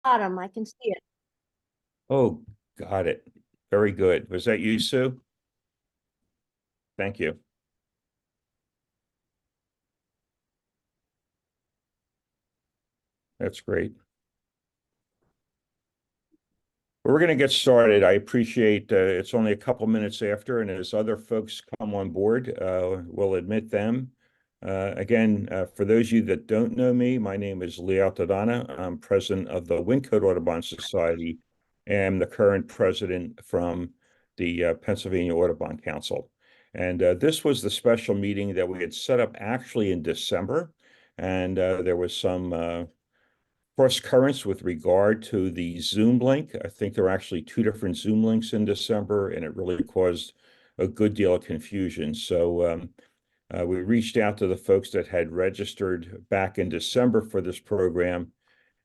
bottom. I can see it. Oh, got it. Very good. Was that you, Sue? Thank you. That's great. We're going to get started. I appreciate it's only a couple minutes after, and as other folks come on board, we'll admit them. Again, for those of you that don't know me, my name is Leo Tadana. I'm president of the Wyncote Audubon Society and the current president from the Pennsylvania Audubon Council. And this was the special meeting that we had set up actually in December, and there was some cross currents with regard to the Zoom link. I think there were actually two different Zoom links in December, and it really caused a good deal of confusion. So we reached out to the folks that had registered back in December for this program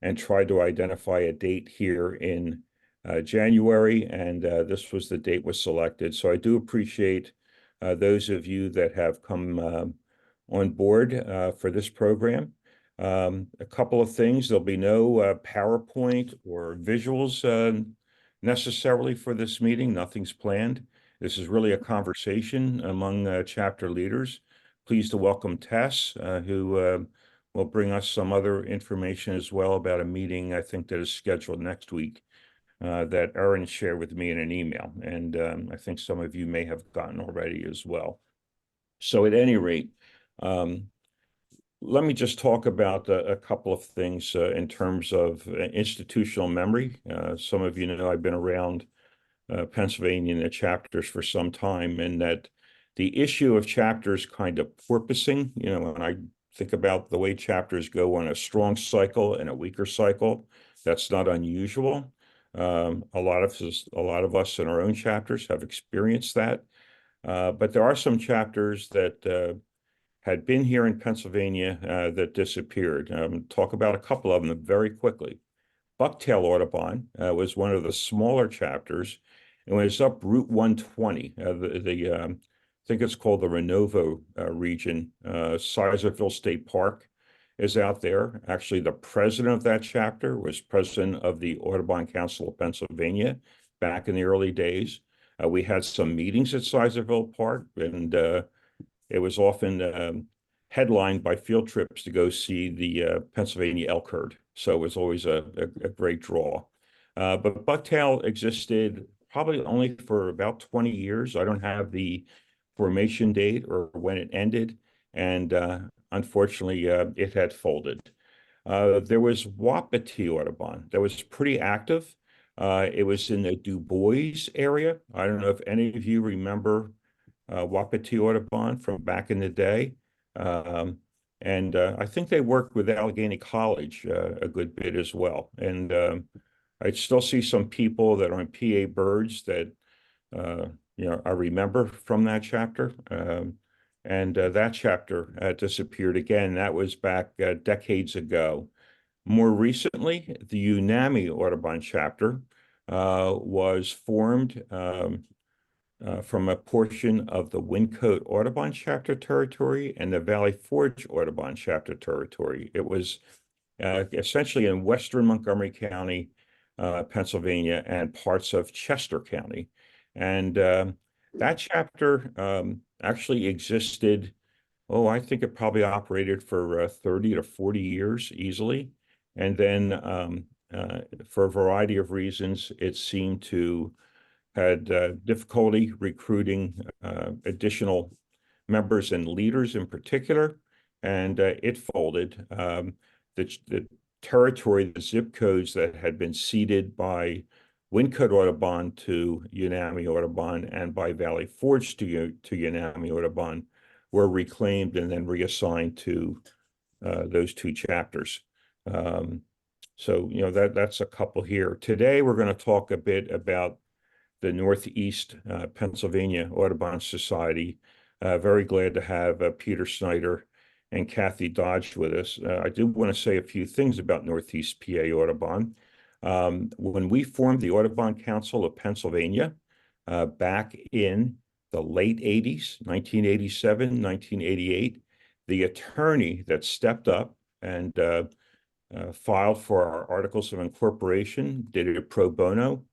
and tried to identify a date here in January, and this was the date was selected. So I do appreciate those of you that have come on board for this program. A couple of things, there'll be no PowerPoint or visuals necessarily for this meeting. Nothing's planned. This is really a conversation among chapter leaders. Pleased to welcome Tess, who will bring us some other information as well about a meeting I think that is scheduled next week that Erin shared with me in an email. And I think some of you may have gotten already as well. So at any rate, let me just talk about a couple of things in terms of institutional memory. Some of you know I've been around Pennsylvania and the chapters for some time, and that the issue of chapters kind of porpoising, when I think about the way chapters go on a strong cycle and a weaker cycle, that's not unusual. A lot of us in our own chapters have experienced that, but there are some chapters that had been here in Pennsylvania that disappeared. Talk about a couple of them very quickly. Bucktail Audubon was one of the smaller chapters, and it was up Route 120. I think it's called the Renovo region. Sizersville State Park is out there. Actually, the president of that chapter was president of the Audubon Council of Pennsylvania back in the early days. We had some meetings at Sizersville Park, and it was often headlined by field trips to go see the Pennsylvania elk herd. So it was always a great draw. But Bucktail existed probably only for about 20 years. I don't have the formation date or when it ended. And unfortunately, it had folded. There was Wapiti Audubon that was pretty active. It was in the Du Bois area. I don't know if any of you remember Wapiti Audubon from back in the day. And I think they worked with Allegheny College a good bit as well. And I still see some people that are on PA Birds that, I remember from that chapter. And that chapter disappeared again. That was back decades ago. More recently, the UNAMI Audubon chapter was formed from a portion of the Wyncote Audubon chapter territory and the Valley Forge Audubon chapter territory. It was essentially in western Montgomery County, Pennsylvania, and parts of Chester County. And that chapter actually existed, I think it probably operated for 30 to 40 years easily. And then for a variety of reasons, it seemed to had difficulty recruiting additional members and leaders in particular, and it folded. The territory, the zip codes that had been ceded by Wyncote Audubon to UNAMI Audubon and by Valley Forge to UNAMI Audubon were reclaimed and then reassigned to those two chapters. So, that's a couple here. Today, we're going to talk a bit about the Northeast Pennsylvania Audubon Society. Very glad to have Peter Snyder and Kathy Dodge with us. I do want to say a few things about Northeast PA Audubon. When we formed the Audubon Council of Pennsylvania back in the late 80s, 1987, 1988, the attorney that stepped up and filed for our Articles of Incorporation, did it pro bono,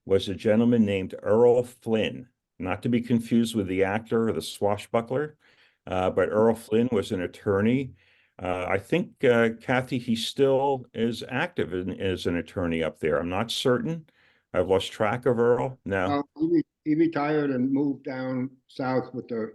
was a gentleman named Earl Flynn, not to be confused with the actor or the swashbuckler, but Earl Flynn was an attorney. I think, Kathy, he still is active as an attorney up there. I'm not certain. I've lost track of Earl. No. He retired and moved down south with the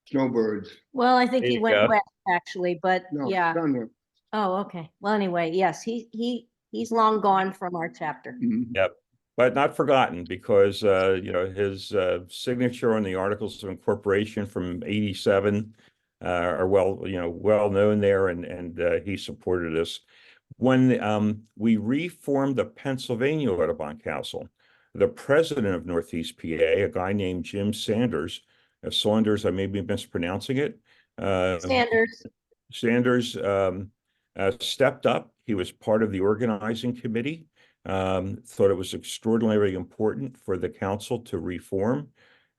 snowbirds. Well, I think There he you went go. west actually, but No, yeah. son went. Oh, okay. Well, anyway, yes, he's long gone from our chapter. Mhm. Yep. But not forgotten because, his signature on the Articles of Incorporation from 87 are well known there, and he supported us. When we reformed the Pennsylvania Audubon Council, the president of Northeast PA, a guy named Jim Sanders, Saunders, I may be mispronouncing it. Sanders. Sanders stepped up. He was part of the organizing committee, thought it was extraordinarily important for the council to reform.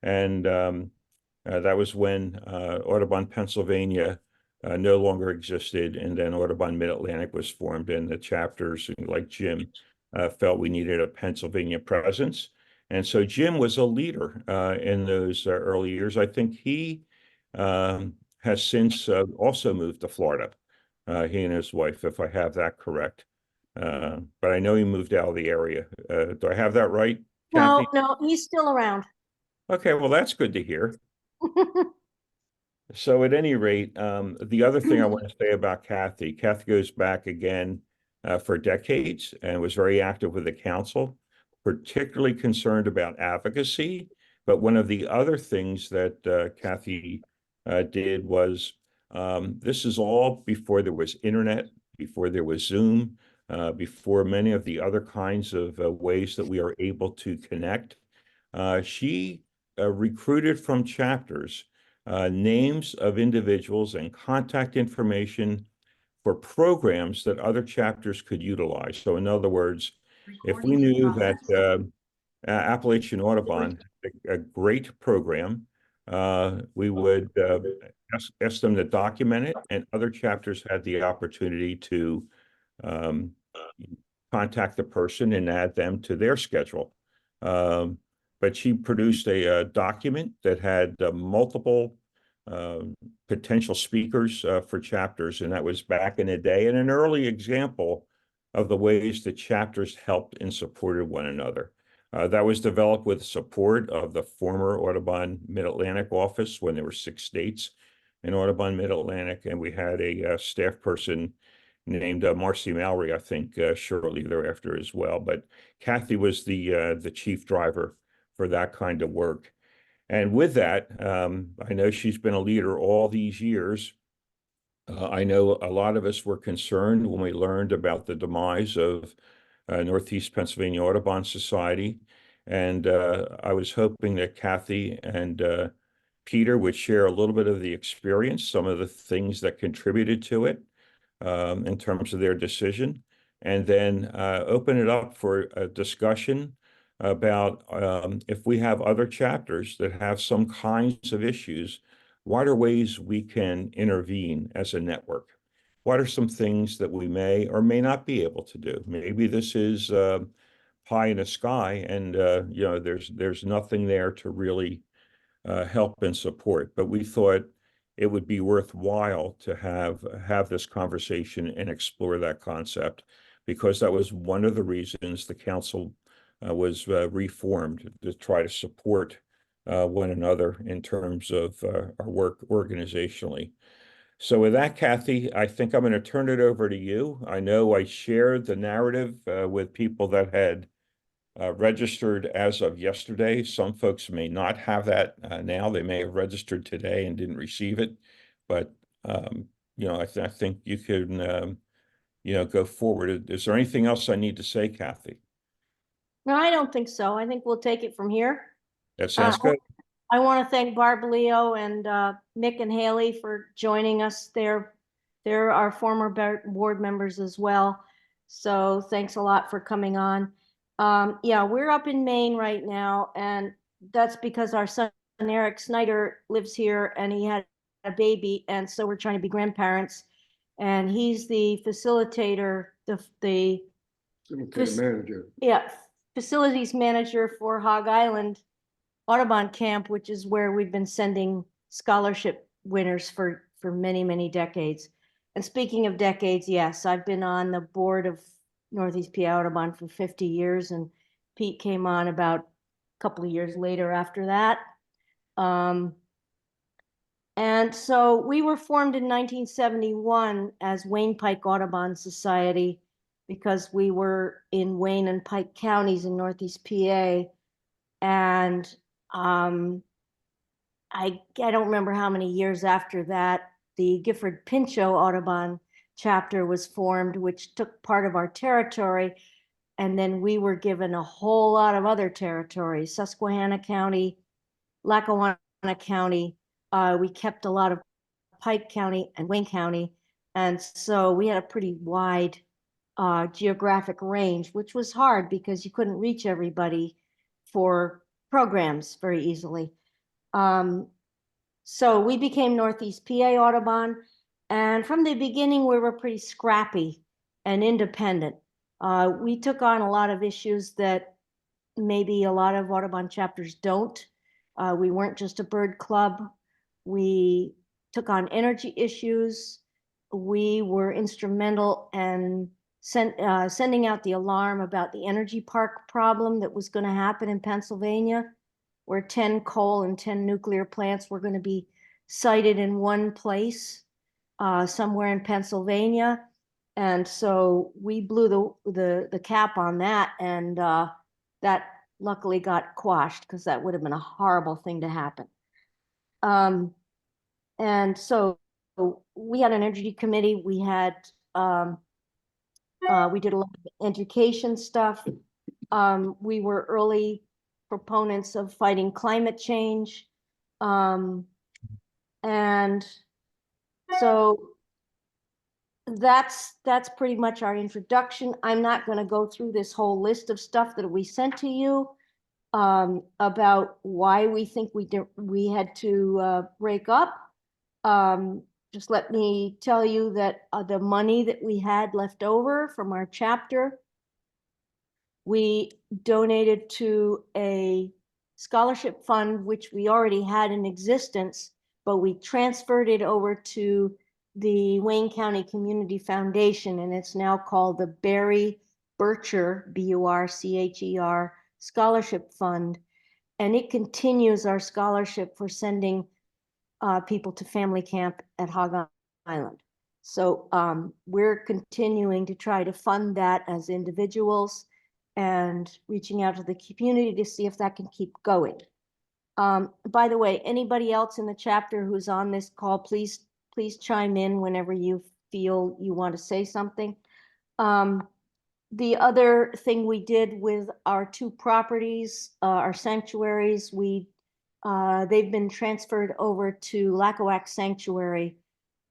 And that was when Audubon Pennsylvania no longer existed. And then Audubon Mid-Atlantic was formed, and the chapters, like Jim, felt we needed a Pennsylvania presence. And so Jim was a leader in those early years. I think he has since also moved to Florida, he and his wife, if I have that correct. But I know he moved out of the area. Do I have that right, Kathy? No, he's still around. Okay, well, that's good to hear. So at any rate, the other thing I want to say about Kathy goes back again for decades and was very active with the council, particularly concerned about advocacy. But one of the other things that Kathy did was, this is all before there was internet, before there was Zoom, before many of the other kinds of ways that we are able to connect. She recruited from chapters names of individuals and contact information for programs that other chapters could utilize. So in other words, if we knew that Appalachian Audubon had a great program, we would ask them to document it, and other chapters had the opportunity to um, contact the person and add them to their schedule. But she produced a document that had multiple potential speakers for chapters, and that was back in the day, and an early example of the ways that chapters helped and supported one another. That was developed with support of the former Audubon Mid-Atlantic office when there were 6 states in Audubon Mid-Atlantic, and we had a staff person named Marcy Mallory, I think, shortly thereafter as well. But Kathy was the chief driver for that kind of work. And with that, I know she's been a leader all these years. I know a lot of us were concerned when we learned about the demise of Northeast Pennsylvania Audubon Society. And I was hoping that Kathy and Peter would share a little bit of the experience, some of the things that contributed to it in terms of their decision, and then open it up for a discussion about if we have other chapters that have some kinds of issues, what are ways we can intervene as a network? What are some things that we may or may not be able to do? Maybe this is pie in the sky, and there's nothing there to really help and support. But we thought it would be worthwhile to have this conversation and explore that concept, because that was one of the reasons the council was reformed, to try to support one another in terms of our work organizationally. So with that, Kathy, I think I'm going to turn it over to you. I know I shared the narrative with people that had registered as of yesterday. Some folks may not have that now. They may have registered today and didn't receive it. But, I think you can, go forward. Is there anything else I need to say, Kathy? No, I don't think so. I think we'll take it from here. That sounds good. I want to thank Barb Leo and Mick and Haley for joining us. They're our former board members as well. So thanks a lot for coming on. Yeah, we're up in Maine right now, and that's because our son Eric Snyder lives here and he had a baby, and so we're trying to be grandparents. and he's the facilitator, the Facilitator manager. yeah, facilities manager for Hog Island Audubon Camp, which is where we've been sending scholarship winners for many, many decades. And speaking of decades, yes, I've been on the board of Northeast PA Audubon for 50 years, and Pete came on about a couple of years later after that. And so we were formed in 1971 as Wayne Pike Audubon Society because we were in Wayne and Pike counties in Northeast PA. And I don't remember how many years after that, the Gifford Pinchot Audubon chapter was formed, which took part of our territory. And then we were given a whole lot of other territories, Susquehanna County, Lackawanna County. We kept a lot of Pike County and Wayne County. And so we had a pretty wide geographic range, which was hard because you couldn't reach everybody for programs very easily. So we became Northeast PA Audubon, and from the beginning we were pretty scrappy and independent. We took on a lot of issues that maybe a lot of Audubon chapters don't. We weren't just a bird club. We took on energy issues. We were instrumental in sending out the alarm about the energy park problem that was going to happen in Pennsylvania, where 10 coal and 10 nuclear plants were going to be sited in one place somewhere in Pennsylvania. And so we blew the cap on that, and that luckily got quashed because that would have been a horrible thing to happen. And so we had an energy committee. We had we did a lot of education stuff. We were early proponents of fighting climate change. And so that's pretty much our introduction. I'm not going to go through this whole list of stuff that we sent to you about why we think we had to break up. Just let me tell you that the money that we had left over from our chapter, we donated to a scholarship fund, which we already had in existence, but we transferred it over to the Wayne County Community Foundation, and it's now called the Barry Burcher, B-U-R-C-H-E-R, Scholarship Fund. And it continues our scholarship for sending people to family camp at Hog Island. So we're continuing to try to fund that as individuals and reaching out to the community to see if that can keep going. By the way, anybody else in the chapter who's on this call, please chime in whenever you feel you want to say something. The other thing we did with our two properties, our sanctuaries, they've been transferred over to Lackawanna Sanctuary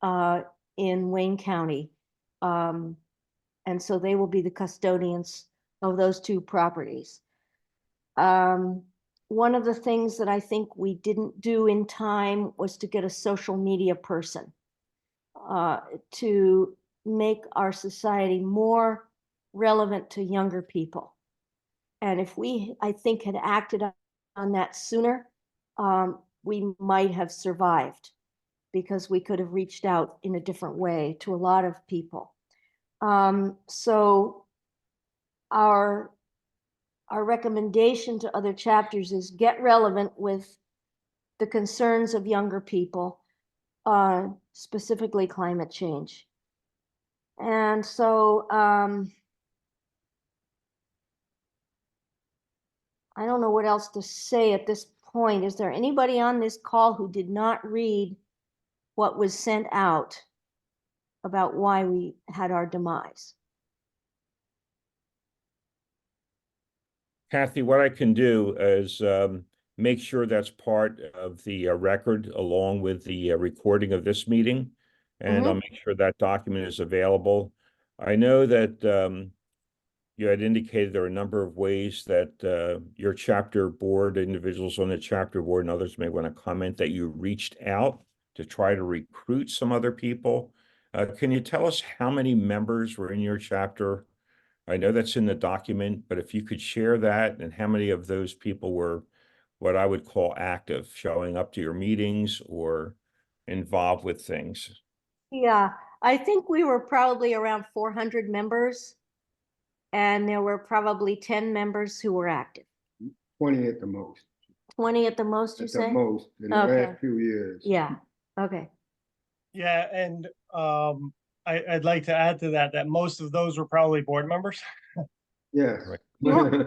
in Wayne County. And so they will be the custodians of those two properties. One of the things that I think we didn't do in time was to get a social media person to make our society more relevant to younger people. And if we, I think, had acted on that sooner, we might have survived because we could have reached out in a different way to a lot of people. So our recommendation to other chapters is get relevant with the concerns of younger people, specifically climate change. And so I don't know what else to say at this point. Is there anybody on this call who did not read what was sent out about why we had our demise? Kathy, what I can do is make sure that's part of the record along with the recording of this meeting, and I'll make sure that document is available. I know that you had indicated there are a number of ways that your chapter board, individuals on the chapter board and others may want to comment, that you reached out to try to recruit some other people. Can you tell us how many members were in your chapter? I know that's in the document, but if you could share that and how many of those people were what I would call active, showing up to your meetings or involved with things. Yeah, I think we were probably around 400 members, and there were probably 10 members who were active. 20 at the most. 20 at the most, you At the say? most, in the Okay. last few years. Yeah, okay. Yeah, and I'd like to add to that most of those were probably board members, Yes. Right. Yeah.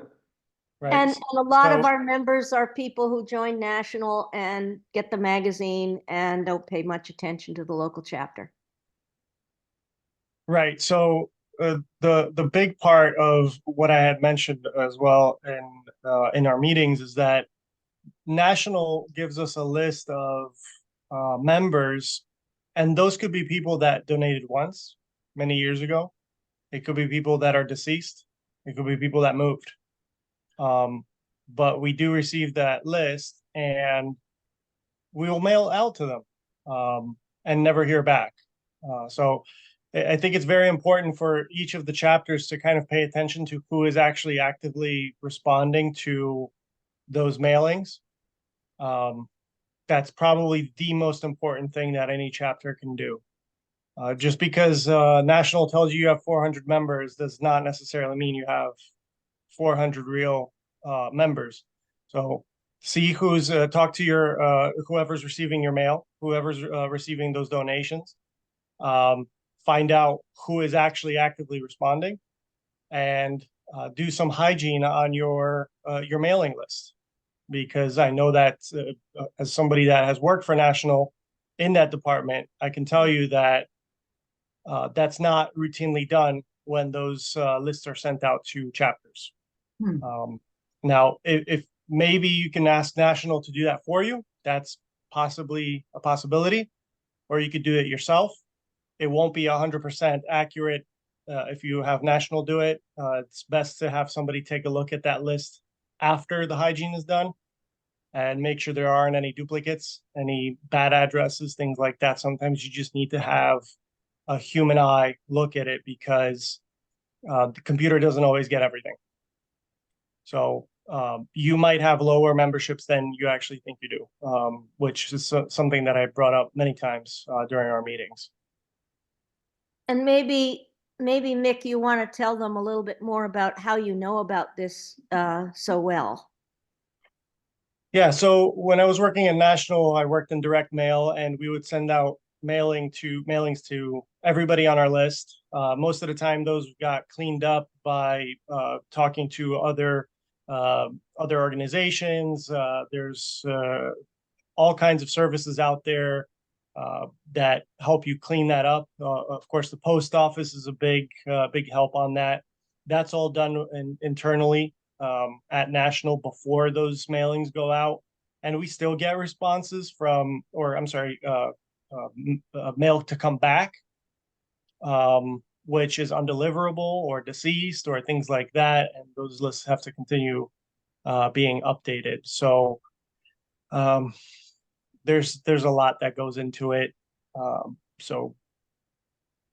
right? And a lot of So- our members are people who join National and get the magazine and don't pay much attention to the local chapter. Right. So the big part of what I had mentioned as well in our meetings is that National gives us a list of members, and those could be people that donated once many years ago. It could be people that are deceased. It could be people that moved. But we do receive that list, and we will mail out to them and never hear back. So I think it's very important for each of the chapters to kind of pay attention to who is actually actively responding to those mailings. That's probably the most important thing that any chapter can do. Just because National tells you have 400 members does not necessarily mean you have 400 real members. So see who's talk to your whoever's receiving your mail, whoever's receiving those donations. Find out who is actually actively responding, and do some hygiene on your mailing list. Because I know that as somebody that has worked for National in that department, I can tell you that that's not routinely done when those lists are sent out to chapters. Now, if maybe you can ask National to do that for you, that's possibly a possibility, or you could do it yourself. It won't be 100% accurate if you have National do it. It's best to have somebody take a look at that list after the hygiene is done and make sure there aren't any duplicates, any bad addresses, things like that. Sometimes you just need to have a human eye look at it because the computer doesn't always get everything. So you might have lower memberships than you actually think you do, which is something that I brought up many times during our meetings. And maybe Mick, you want to tell them a little bit more about how you know about this so well. Yeah, so when I was working at National, I worked in direct mail, and we would send out mailings to everybody on our list. Most of the time, those got cleaned up by talking to other organizations. There's all kinds of services out there that help you clean that up. Of course, the post office is a big help on that. That's all done internally at National before those mailings go out, and we still get responses from, or I'm sorry, mail to come back, which is undeliverable or deceased or things like that, and those lists have to continue being updated. So there's a lot that goes into it. So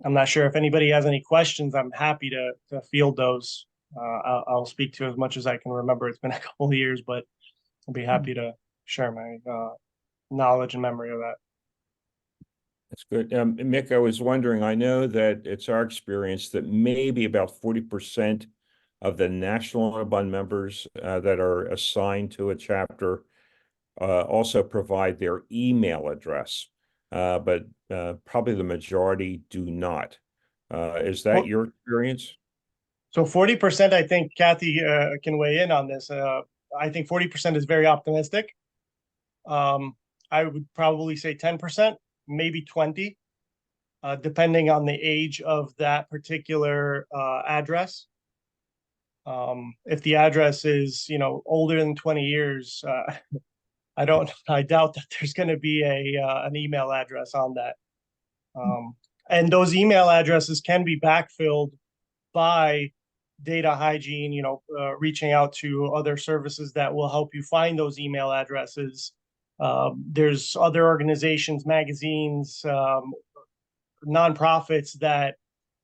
I'm not sure if anybody has any questions. I'm happy to field those. I'll speak to as much as I can remember. It's been a couple of years, but I'll be happy to share my knowledge and memory of that. That's good. Mick, I was wondering, I know that it's our experience that maybe about 40% of the National Audubon members that are assigned to a chapter also provide their email address, but probably the majority do not. Is that your experience? So 40%, I think Kathy can weigh in on this. I think 40% is very optimistic. I would probably say 10%, maybe 20, depending on the age of that particular address. If the address is, older than 20 years, I doubt that there's going to be an email address on that. And those email addresses can be backfilled by data hygiene, reaching out to other services that will help you find those email addresses. There's other organizations, magazines, nonprofits that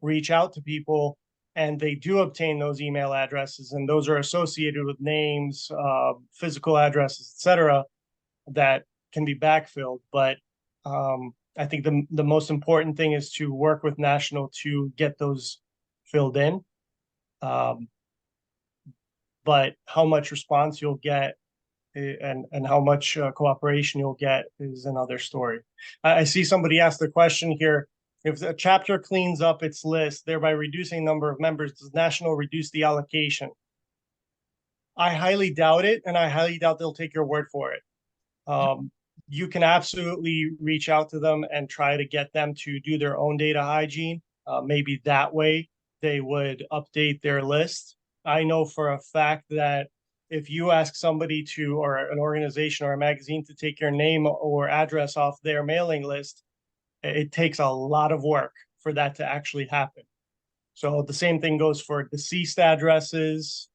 reach out to people and they do obtain those email addresses, and those are associated with names, physical addresses, etc., that can be backfilled. But I think the most important thing is to work with National to get those filled in. But how much response you'll get and how much cooperation you'll get is another story. I see somebody asked the question here: if a chapter cleans up its list, thereby reducing number of members, does National reduce the allocation? I highly doubt it, and I highly doubt they'll take your word for it. You can absolutely reach out to them and try to get them to do their own data hygiene. Maybe that way they would update their list. I know for a fact that if you ask somebody to, or an organization or a magazine, to take your name or address off their mailing list, it takes a lot of work for that to actually happen. So the same thing goes for deceased addresses,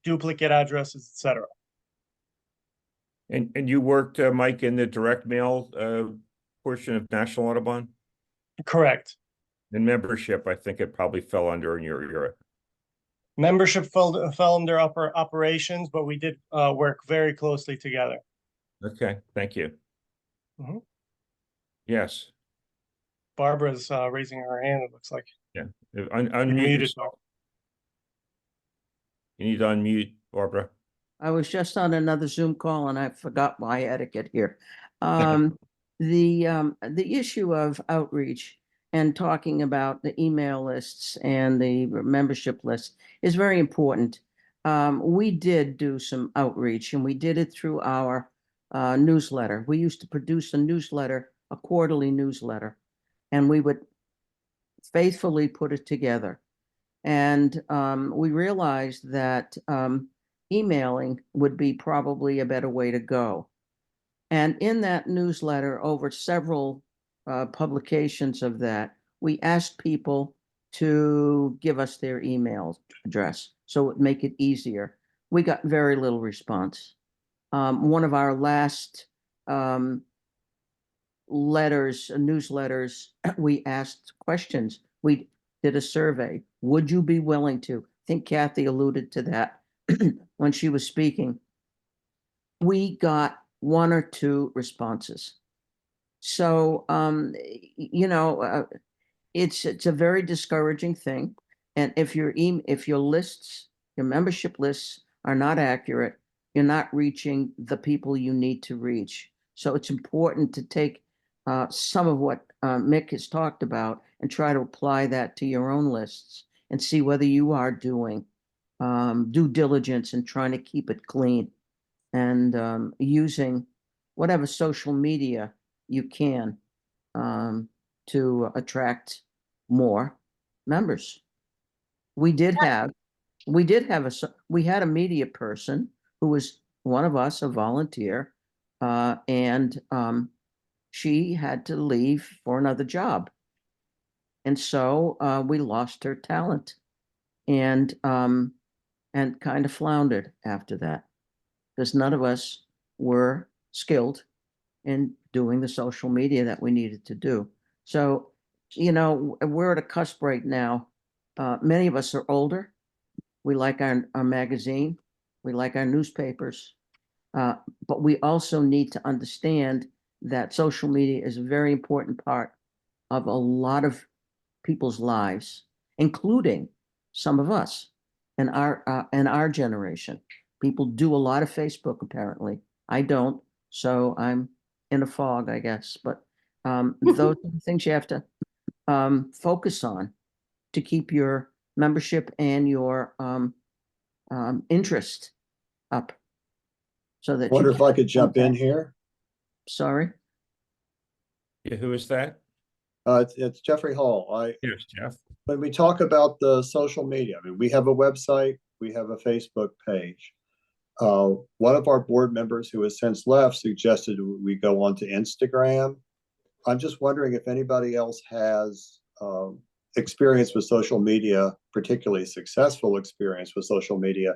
duplicate addresses, etc. And you worked, Mike, in the direct mail portion of National Audubon? Correct. And membership, I think it probably fell under in your Membership fell under upper operations, but we did work very closely together. Okay, thank you. Mhm. Yes. Barbara's raising her hand, it looks like. Yeah. You're Unmute muted. yourself. You need to unmute, Barbara. I was just on another Zoom call and I forgot my etiquette here. The issue of outreach and talking about the email lists and the membership list is very important. We did do some outreach, and we did it through our newsletter. We used to produce a newsletter, a quarterly newsletter, and we would faithfully put it together. And we realized that emailing would be probably a better way to go. And in that newsletter, over several publications of that, we asked people to give us their email address so it would make it easier. We got very little response. One of our last newsletters, we asked questions. We did a survey. Would you be willing to? I think Kathy alluded to that when she was speaking. We got 1 or 2 responses. So, it's a very discouraging thing. And if your lists, your membership lists are not accurate, you're not reaching the people you need to reach. So it's important to take some of what Mick has talked about and try to apply that to your own lists and see whether you are doing due diligence and trying to keep it clean and using whatever social media you can to attract more members. We had a media person who was one of us, a volunteer, and she had to leave for another job. And so we lost her talent and kind of floundered after that, because none of us were skilled in doing the social media that we needed to do. So, we're at a cusp right now. Many of us are older. We like our magazine. We like our newspapers. But we also need to understand that social media is a very important part of a lot of people's lives, including some of us and our generation. People do a lot of Facebook, apparently. I don't, so I'm in a fog, I guess. But those are the things you have to focus on to keep your membership and your interest up. So that Wonder if I could jump in here. Sorry. Yeah, who is that? It's Jeffrey Hall. Yes, Jeff. When we talk about the social media, I mean, we have a website, we have a Facebook page. One of our board members who has since left suggested we go on to Instagram. I'm just wondering if anybody else has experience with social media, particularly successful experience with social media,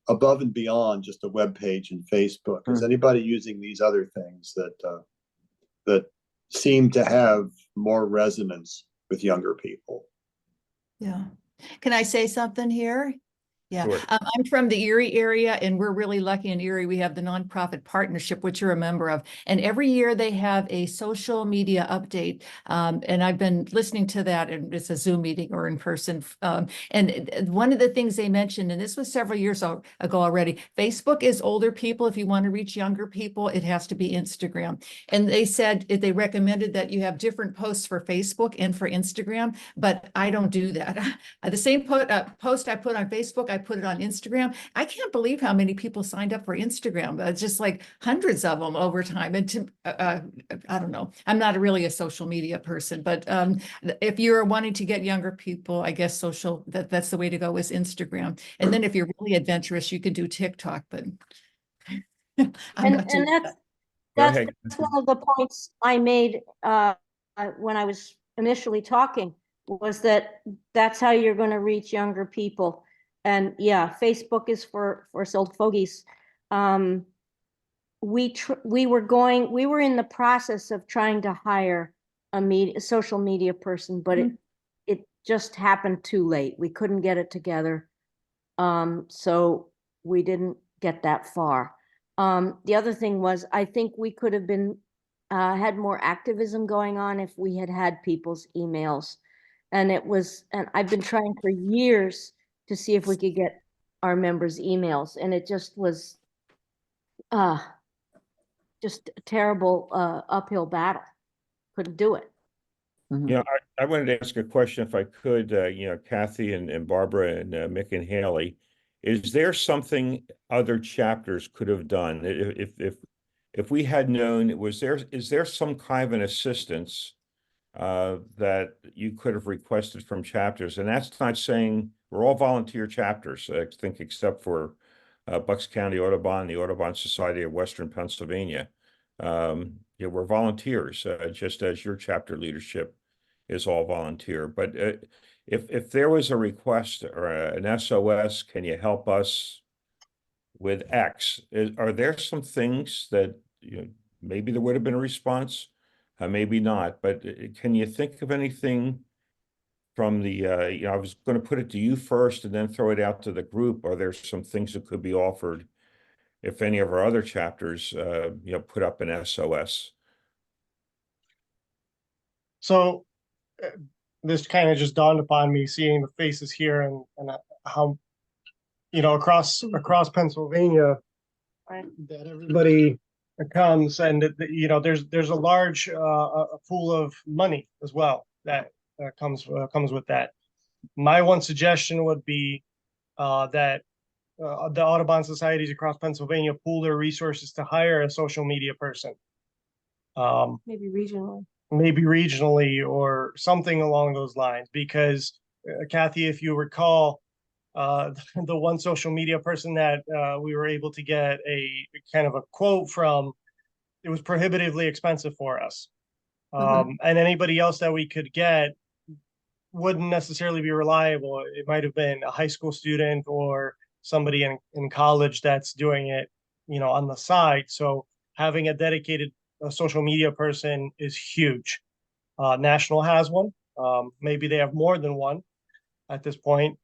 above and beyond just a web page and Facebook. Is anybody using these other things that seem to have more resonance with younger people. Yeah. Can I say something here? Yeah, Sure. I'm from the Erie area, and we're really lucky in Erie. We have the nonprofit partnership, which you're a member of. And every year they have a social media update. And I've been listening to that, and it's a Zoom meeting or in person. And one of the things they mentioned, and this was several years ago already, Facebook is older people. If you want to reach younger people, it has to be Instagram. And they said they recommended that you have different posts for Facebook and for Instagram, but I don't do that. The same post I put on Facebook, I put it on Instagram. I can't believe how many people signed up for Instagram. It's just like hundreds of them over time. And I don't know. I'm not really a social media person, but if you're wanting to get younger people, I guess that's the way to go is Instagram. And then if you're really adventurous, you can do TikTok, but I'm not doing And that. that's ahead. one of the points I made when I was initially talking, was that that's how you're going to reach younger people. And yeah, Facebook is for old fogies. We were in the process of trying to hire a social media person, but it just happened too late. We couldn't get it together. So we didn't get that far. The other thing was, I think we could have been had more activism going on if we had had people's emails. And I've been trying for years to see if we could get our members' emails, and it just was just a terrible uphill battle. Couldn't do it. Mhm. Yeah, I wanted to ask a question if I could, Kathy and Barbara and Mick and Haley. Is there something other chapters could have done? If we had known, is there some kind of an assistance that you could have requested from chapters? And that's not saying we're all volunteer chapters, I think, except for Bucks County Audubon, the Audubon Society of Western Pennsylvania. We're volunteers, just as your chapter leadership is all volunteer. But if there was a request or an SOS, can you help us with X? Are there some things that maybe there would have been a response, maybe not? But can you think of anything from the? I was going to put it to you first and then throw it out to the group. Are there some things that could be offered if any of our other chapters, put up an SOS? So this kind of just dawned upon me, seeing the faces here and how, across Pennsylvania, Right. that everybody comes, and there's a large pool of money as well that comes with that. My one suggestion would be that the Audubon societies across Pennsylvania pool their resources to hire a social media person. Maybe regionally. Maybe regionally or something along those lines, because Kathy, if you recall, the one social media person that we were able to get a kind of a quote from, it was prohibitively expensive for us. And anybody else that we could get wouldn't necessarily be reliable. It might have been a high school student or somebody in college that's doing it, on the side. So having a dedicated social media person is huge. National has one. Maybe they have more than one at this point.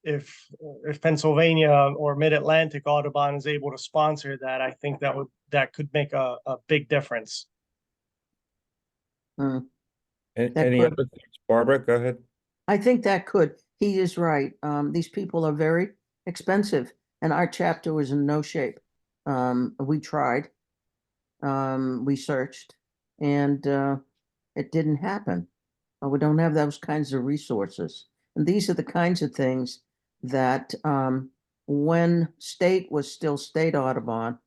If Pennsylvania or Mid-Atlantic Audubon is able to sponsor that, I think that could make a big difference. Mm. And That any could. other things? Barbara, go ahead. I think that could. He is right. These people are very expensive, and our chapter was in no shape. We tried, we searched, and it didn't happen. We don't have those kinds of resources. And these are the kinds of things that when state was still state Audubon,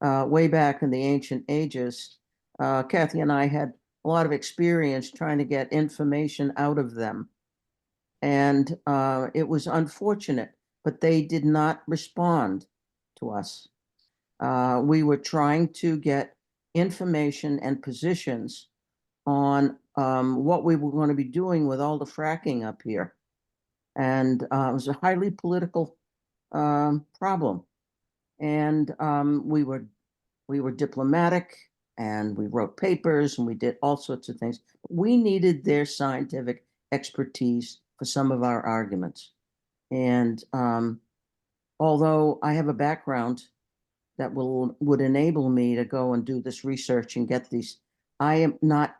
way back in the ancient ages, Kathy and I had a lot of experience trying to get information out of them. And it was unfortunate, but they did not respond to us. We were trying to get information and positions on what we were going to be doing with all the fracking up here. And it was a highly political problem. And we were diplomatic. and we wrote papers and we did all sorts of things. We needed their scientific expertise for some of our arguments. And although I have a background that would enable me to go and do this research and get these, I am not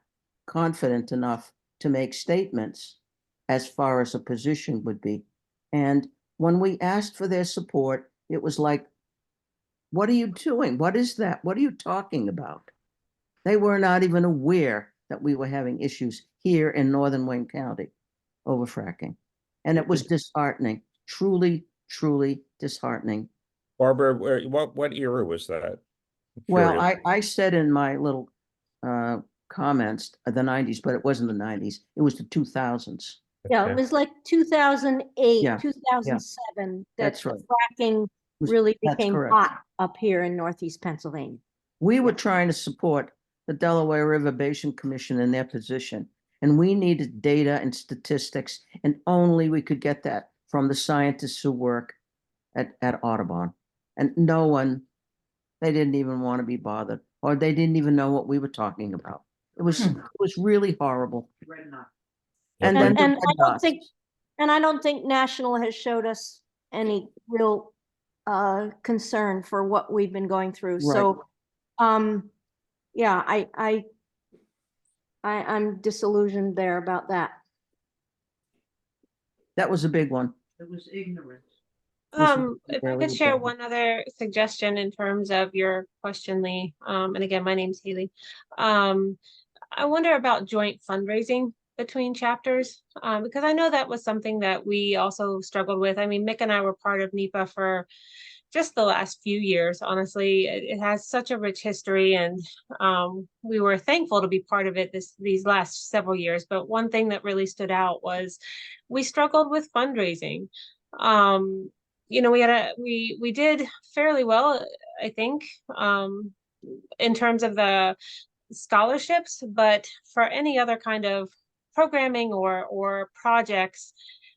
confident enough to make statements as far as a position would be. And when we asked for their support, it was like, what are you doing? What is that? What are you talking about? They were not even aware that we were having issues here in northern Wayne County over fracking. And it was disheartening, truly, truly disheartening. Barbara, what era was that? I'm Well, curious. I said in my little comments, the 90s, but it wasn't the 90s. It was the 2000s. Yeah, Okay. it was like 2008, Yeah, 2007, that that's right. fracking Was- really that's became correct. hot up here in Northeast Pennsylvania. We were trying to support the Delaware River Basin Commission in their position, and we needed data and statistics, and only we could get that from the scientists who work at Audubon. And no one, they didn't even want to be bothered, or they didn't even know what we were talking about. It was really horrible. And then And the and red I don't dots. think, and I don't think National has showed us any real concern for what we've been going through. So, yeah, I'm disillusioned there about that. That was a big one. It was ignorant. If I could share one other suggestion in terms of your question, Lee, and again, my name's Haley. I wonder about joint fundraising between chapters, because I know that was something that we also struggled with. I mean, Mick and I were part of NEPA for just the last few years. Honestly, it has such a rich history, and we were thankful to be part of it these last several years. But one thing that really stood out was we struggled with fundraising. You know, we did fairly well, I think, in terms of the scholarships, but for any other kind of programming or projects,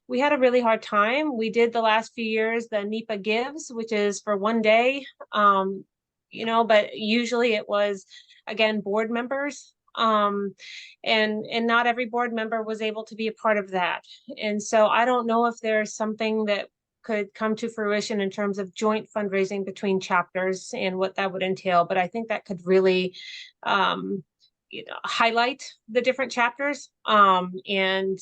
we had a really hard time. We did the last few years the NEPA Gives, which is for one day, you know, but usually it was, again, board members. And not every board member was able to be a part of that. And so I don't know if there's something that could come to fruition in terms of joint fundraising between chapters and what that would entail. But I think that could really you know, highlight the different chapters and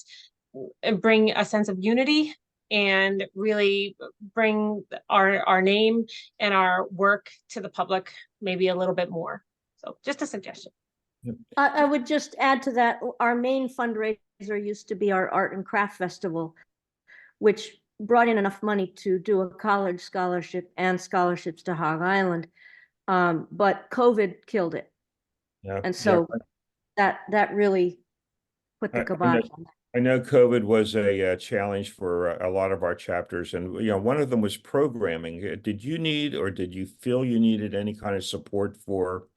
bring a sense of unity and really bring our name and our work to the public maybe a little bit more. So just a suggestion. I would just add to that, our main fundraiser used to be our Art and Craft Festival, which brought in enough money to do a college scholarship and scholarships to Hog Island. But COVID killed it. Yeah. And so that really put the kibosh on that. I know COVID was a challenge for a lot of our chapters, and you know, one of them was programming. Did you need, or did you feel you needed any kind of support for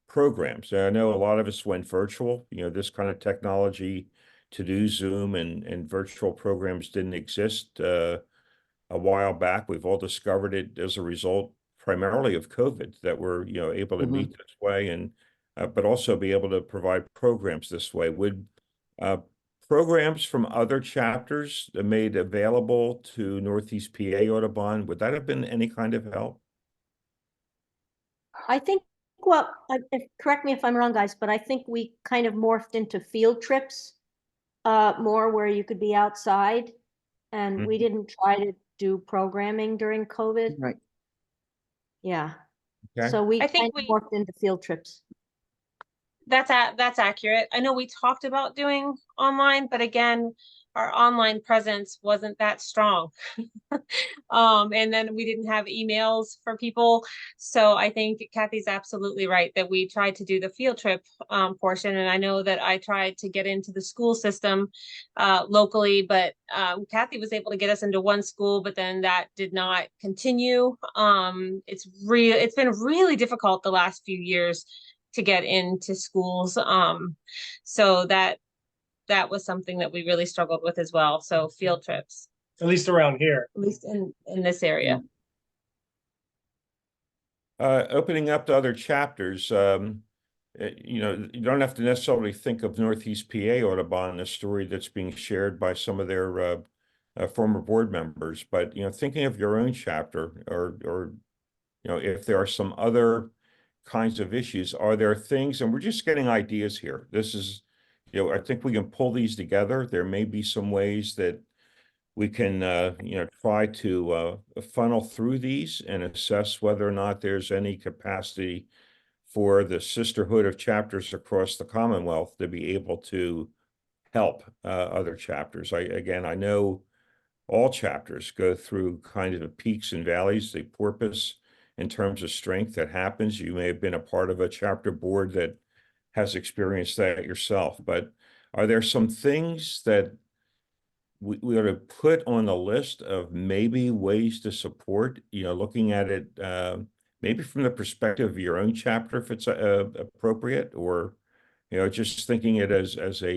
programs? I know a lot of us went virtual. You know, this kind of technology to do Zoom and virtual programs didn't exist a while back. We've all discovered it as a result primarily of COVID, that we're, you know, able to meet this way, and but also be able to provide programs this way. Would programs from other chapters made available to Northeast PA Audubon, would that have been any kind of help? I think, well, correct me if I'm wrong, guys, but I think we kind of morphed into field trips more where you could be outside, and we didn't try to do programming during COVID. Right. Yeah. Okay. So we I kind think of morphed into field trips. That's accurate. I know we talked about doing online, but again, our online presence wasn't that strong. And then we didn't have emails for people. So I think Kathy's absolutely right that we tried to do the field trip portion. And I know that I tried to get into the school system locally, but Kathy was able to get us into one school, but then that did not continue. It's been really difficult the last few years to get into schools. So that was something that we really struggled with as well. So field trips, At least around here. at least in this area. Opening up to other chapters, you know, you don't have to necessarily think of Northeast PA Audubon, a story that's being shared by some of their former board members, but, you know, thinking of your own chapter or, you know, if there are some other kinds of issues, are there things, and we're just getting ideas here. This is, you know, I think we can pull these together. There may be some ways that we can, you know, try to funnel through these and assess whether or not there's any capacity for the sisterhood of chapters across the Commonwealth to be able to help other chapters. I know all chapters go through kind of peaks and valleys, the porpoise in terms of strength that happens. You may have been a part of a chapter board that has experienced that yourself, but are there some things that we ought to put on the list of maybe ways to support, you know, looking at it maybe from the perspective of your own chapter, if it's appropriate, or, you know, just thinking it as a,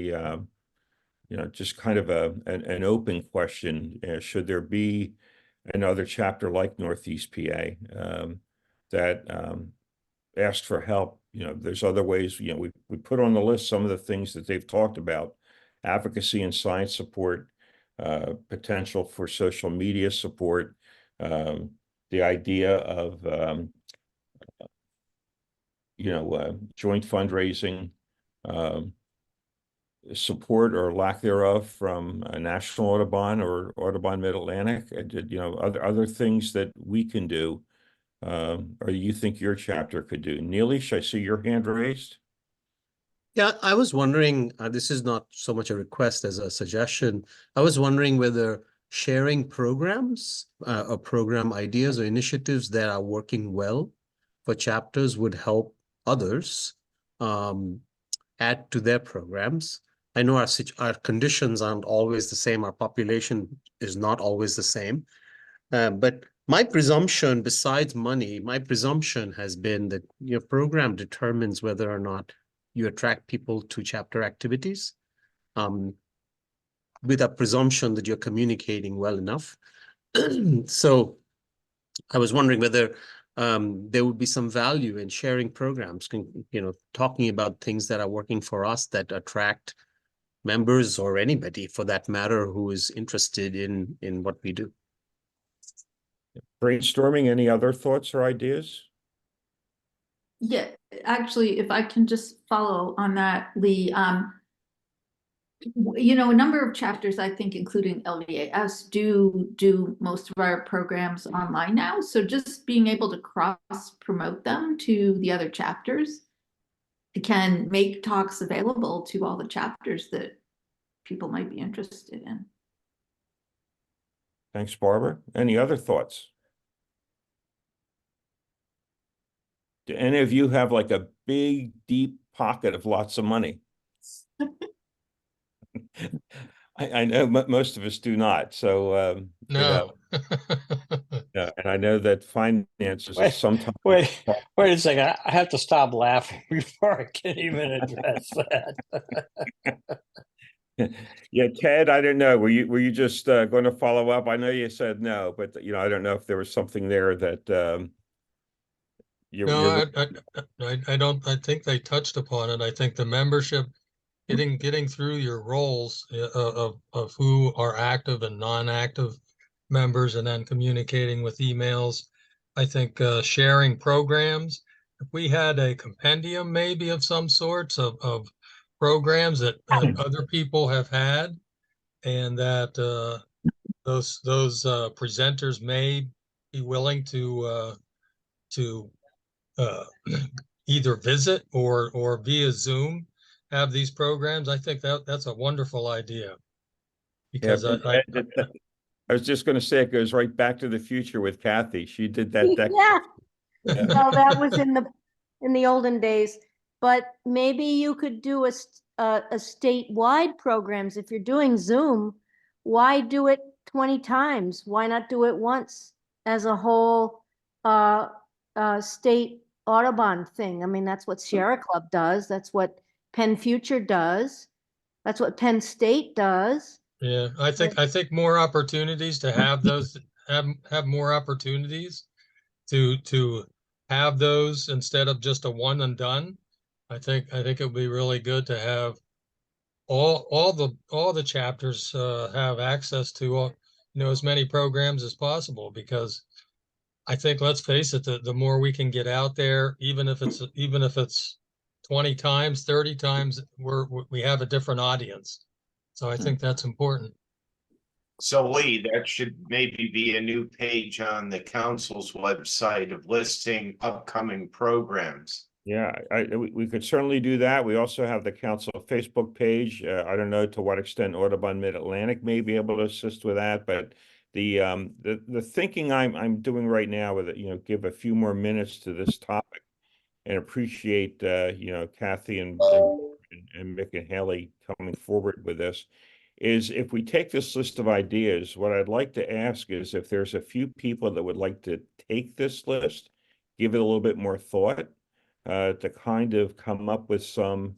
you know, just kind of an open question. Should there be another chapter like Northeast PA that asked for help? You know, there's other ways, you know, we put on the list some of the things that they've talked about: advocacy and science support, potential for social media support, the idea of, you know, joint fundraising, support or lack thereof from National Audubon or Audubon Mid-Atlantic, you know, other things that we can do, or you think your chapter could do. Neelish, I see your hand raised. Yeah, I was wondering, this is not so much a request as a suggestion. I was wondering whether sharing programs or program ideas or initiatives that are working well for chapters would help others add to their programs. I know our conditions aren't always the same. Our population is not always the same. But my presumption, besides money, my presumption has been that your program determines whether or not you attract people to chapter activities, with a presumption that you're communicating well enough. So I was wondering whether there would be some value in sharing programs, you know, talking about things that are working for us that attract members or anybody for that matter who is interested in what we do. Brainstorming, any other thoughts or ideas? Yeah, actually, if I can just follow on that, Lee, you know, a number of chapters, I think, including LVAS, do most of our programs online now. So just being able to cross promote them to the other chapters can make talks available to all the chapters that people might be interested in. Thanks, Barbara. Any other thoughts? Do any of you have like a big, deep pocket of lots of money? I know most of us do not. So, No. you know, yeah, and I know that finances are sometimes. Wait a second. I have to stop laughing before I can even address that. Yeah, Ted, I don't know. Were you just going to follow up? I know you said no, but you know, I don't know if there was something there that No, I don't. I think they touched upon it. I think the membership, getting through your roles of who are active and non-active members, and then communicating with emails. I think sharing programs. If we had a compendium maybe of some sorts of programs that other people have had, and that those presenters may be willing to either visit or via Zoom have these programs. I think that's a wonderful idea, because I was just going to say it goes right back to the future with Kathy. She did that. Yeah. Yeah. No, that was in the olden days, but maybe you could do a statewide programs. If you're doing Zoom, why do it 20 times? Why not do it once as a whole state Audubon thing? I mean, that's what Sierra Club does. That's what Penn Future does. That's what Penn State does. Yeah, I think more opportunities to have those, have more opportunities to have those instead of just a one and done. I think it would be really good to have all the chapters have access to as many programs as possible, because I think, let's face it, the more we can get out there, even if it's 20 times, 30 times, we have a different audience. So I think that's important. So Lee, that should maybe be a new page on the council's website of listing upcoming programs. Yeah, we could certainly do that. We also have the council Facebook page. I don't know to what extent Audubon Mid-Atlantic may be able to assist with that, but the thinking I'm doing right now with it, give a few more minutes to this topic and appreciate Kathy and Mick and Haley coming forward with this, is if we take this list of ideas, what I'd like to ask is if there's a few people that would like to take this list, give it a little bit more thought, to kind of come up with some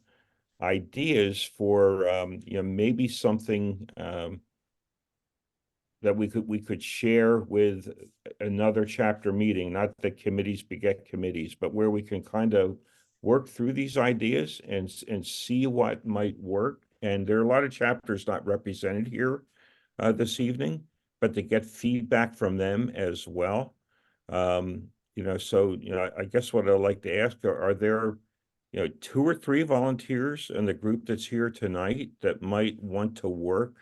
ideas for maybe something that we could share with another chapter meeting, not that committees beget committees, but where we can kind of work through these ideas and see what might work. And there are a lot of chapters not represented here this evening, but to get feedback from them as well. I guess what I'd like to ask are there, 2 or 3 volunteers in the group that's here tonight that might want to work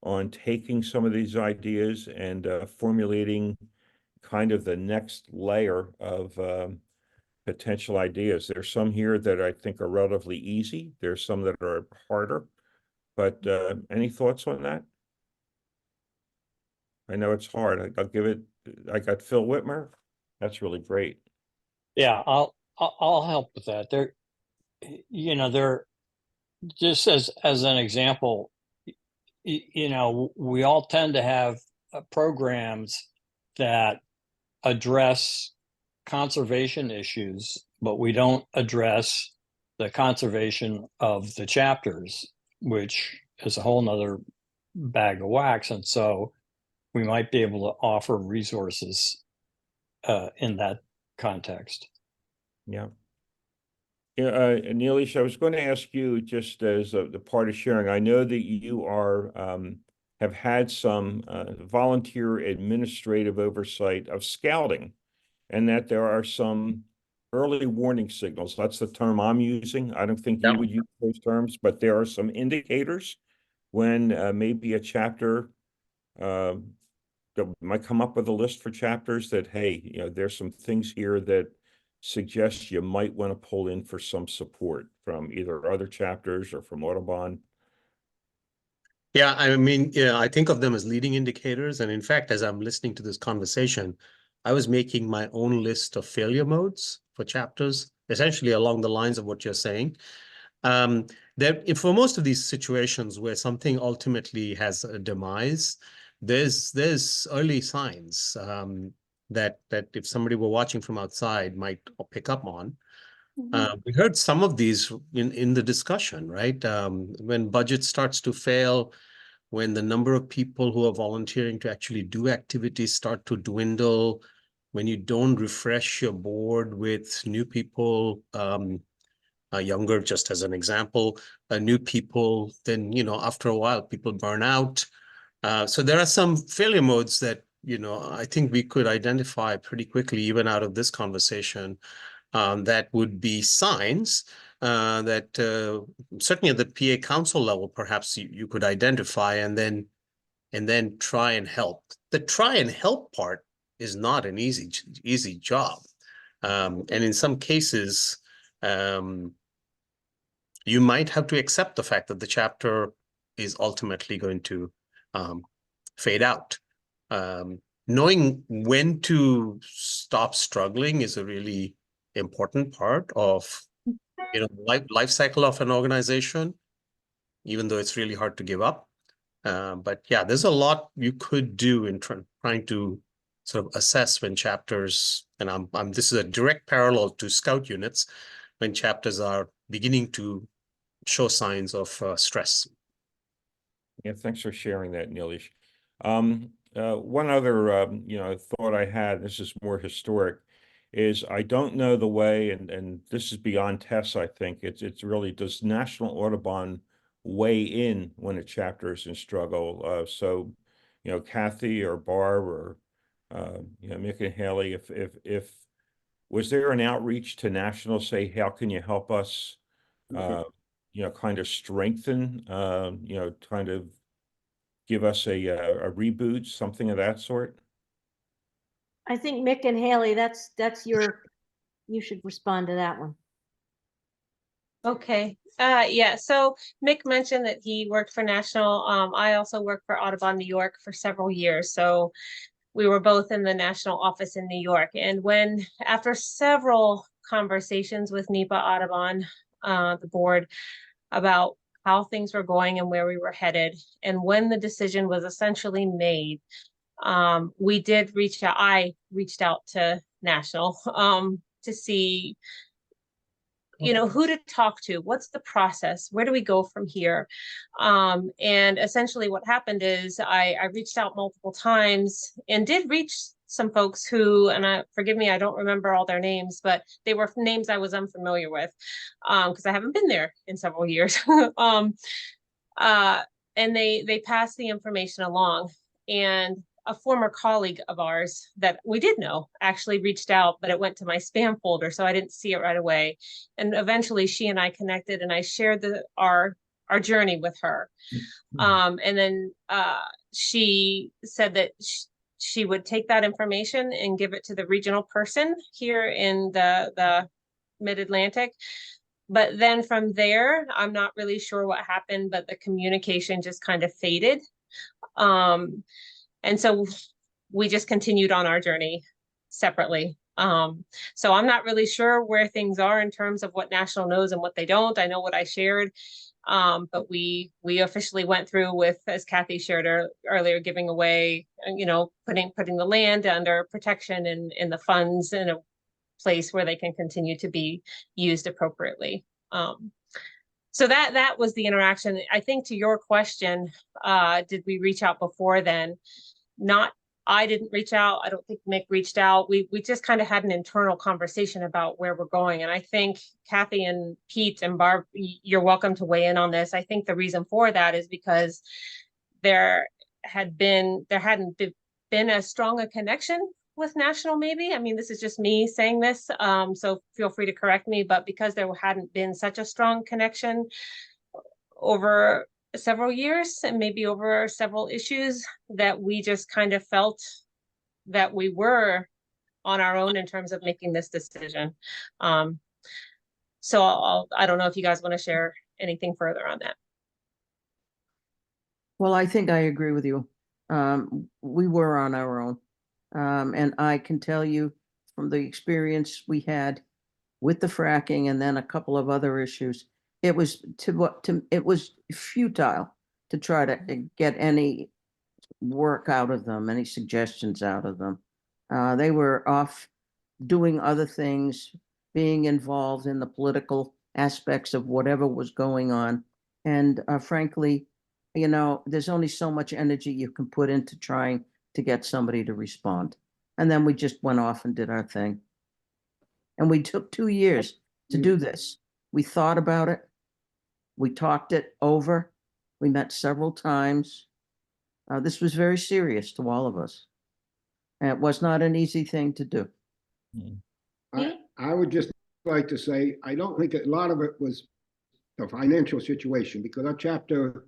on taking some of these ideas and formulating kind of the next layer of potential ideas. There's some here that I think are relatively easy. There's some that are harder, but any thoughts on that? I know it's hard. I got Phil Whitmer. That's really great. Yeah, I'll help with that. There just as an example, we all tend to have programs that address conservation issues, but we don't address the conservation of the chapters, which is a whole nother bag of wax. And so we might be able to offer resources in that context. Yeah. Neelish, I was going to ask you, just as the part of sharing, I know that you have had some volunteer administrative oversight of scouting, and that there are some early warning signals. That's the term I'm using. I don't think you would use those terms, but there are some indicators when maybe a chapter that might come up with a list for chapters that, hey, there's some things here that suggest you might want to pull in for some support from either other chapters or from Audubon. Yeah, I think of them as leading indicators. And in fact, as I'm listening to this conversation, I was making my own list of failure modes for chapters, essentially along the lines of what you're saying. For most of these situations where something ultimately has a demise, there's early signs that if somebody were watching from outside might pick up on. We heard some of these in the discussion, right? When budget starts to fail, when the number of people who are volunteering to actually do activities start to dwindle, when you don't refresh your board with new people, younger, just as an example, new people, then, after a while, people burn out. So there are some failure modes that, I think we could identify pretty quickly, even out of this conversation, that would be signs that certainly at the PA Council level, perhaps you could identify and then try and help. The try and help part is not an easy job. And in some cases, you might have to accept the fact that the chapter is ultimately going to fade out. Knowing when to stop struggling is a really important part of life cycle of an organization, even though it's really hard to give up. But yeah, there's a lot you could do in trying to sort of assess when chapters, and this is a direct parallel to scout units, when chapters are beginning to show signs of stress. Yeah, thanks for sharing that, Neelish. One other thought I had, this is more historic, is I don't know the way, and this is beyond Tess, I think. It's really, does National Audubon weigh in when a chapter is in struggle? So, you know, Kathy or Barb or, you know, Mick and Haley, if was there an outreach to National, say, how can you help us, you know, kind of strengthen, you know, kind of give us a reboot, something of that sort? I think Mick and Haley, that's you should respond to that one. Okay. Yeah. So Mick mentioned that he worked for National. I also worked for Audubon New York for several years. So we were both in the national office in New York. And when, after several conversations with NEPA Audubon, the board, about how things were going and where we were headed, and when the decision was essentially made, we did reach out. I reached out to National to see, you know, who to talk to, what's the process, where do we go from here? And essentially what happened is I reached out multiple times and did reach some folks who, and forgive me, I don't remember all their names, but they were names I was unfamiliar with, because I haven't been there in several years. And they passed the information along, and a former colleague of ours that we did know actually reached out, but it went to my spam folder, so I didn't see it right away. And eventually she and I connected, and I shared our journey with her. And then she said that she would take that information and give it to the regional person here in the Mid-Atlantic. But then from there, I'm not really sure what happened, but the communication just kind of faded. And so we just continued on our journey separately. So I'm not really sure where things are in terms of what National knows and what they don't. I know what I shared, but we officially went through with, as Kathy shared earlier, giving away, you know, putting the land under protection and in the funds in a place where they can continue to be used appropriately. So that was the interaction. I think to your question, did we reach out before then? I didn't reach out. I don't think Mick reached out. We just kind of had an internal conversation about where we're going. And I think Kathy and Pete and Barb, you're welcome to weigh in on this. I think the reason for that is because there hadn't been a strong a connection with National, maybe. I mean, this is just me saying this, so feel free to correct me, but because there hadn't been such a strong connection over several years and maybe over several issues, that we just kind of felt that we were on our own in terms of making this decision. So I don't know if you guys want to share anything further on that. Well, I think I agree with you. We were on our own. And I can tell you from the experience we had with the fracking and then a couple of other issues, it was futile to try to get any work out of them, any suggestions out of them. They were off doing other things, being involved in the political aspects of whatever was going on. And frankly, you know, there's only so much energy you can put into trying to get somebody to respond. And then we just went off and did our thing. And we took 2 years to do this. We thought about it. We talked it over. We met several times. This was very serious to all of us. And it was not an easy thing to do. I would just like to say, I don't think a lot of it was the financial situation, because our chapter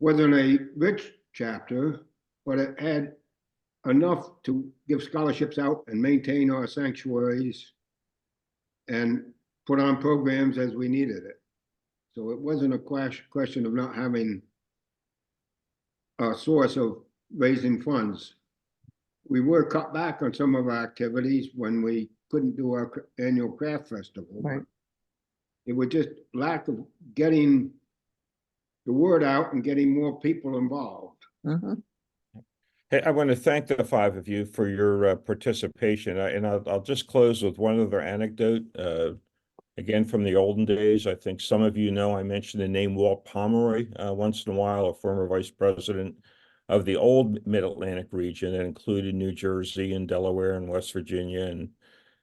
wasn't a rich chapter, but it had enough to give scholarships out and maintain our sanctuaries and put on programs as we needed it. So it wasn't a question of not having a source of raising funds. We were cut back on some of our activities when we couldn't do our annual craft festival. Right. It was just lack of getting the word out and getting more people involved. Hey, I want to thank the 5 of you for your participation. And I'll just close with one other anecdote. Again, from the olden days, I think some of you know I mentioned the name Walt Pomeroy once in a while, a former vice president of the old Mid-Atlantic region that included New Jersey and Delaware and West Virginia and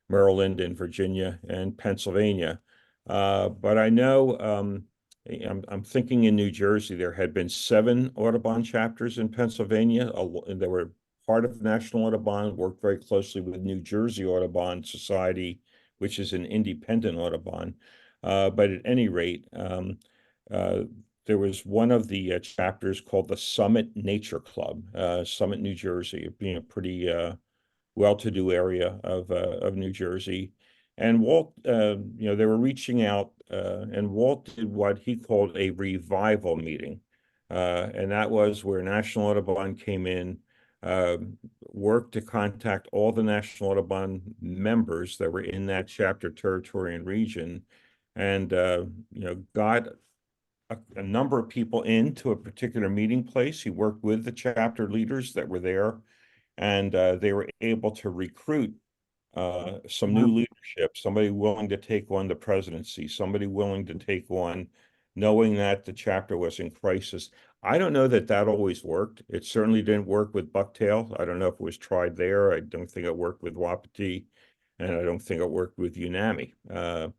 Maryland and Virginia and Pennsylvania. But I know I'm thinking in New Jersey, there had been 7 Audubon chapters in Pennsylvania. And they were part of National Audubon, worked very closely with New Jersey Audubon Society, which is an independent Audubon. But at any rate, there was one of the chapters called the Summit Nature Club, Summit, New Jersey, being a pretty well-to-do area of New Jersey. And Walt, they were reaching out, and Walt did what he called a revival meeting. And that was where National Audubon came in, worked to contact all the National Audubon members that were in that chapter territory and region, and got a number of people into a particular meeting place. He worked with the chapter leaders that were there, and they were able to recruit some new leadership, somebody willing to take on the presidency, somebody willing to take on, knowing that the chapter was in crisis. I don't know that that always worked. It certainly didn't work with Bucktail. I don't know if it was tried there. I don't think it worked with Wapiti, and I don't think it worked with UNAMI. So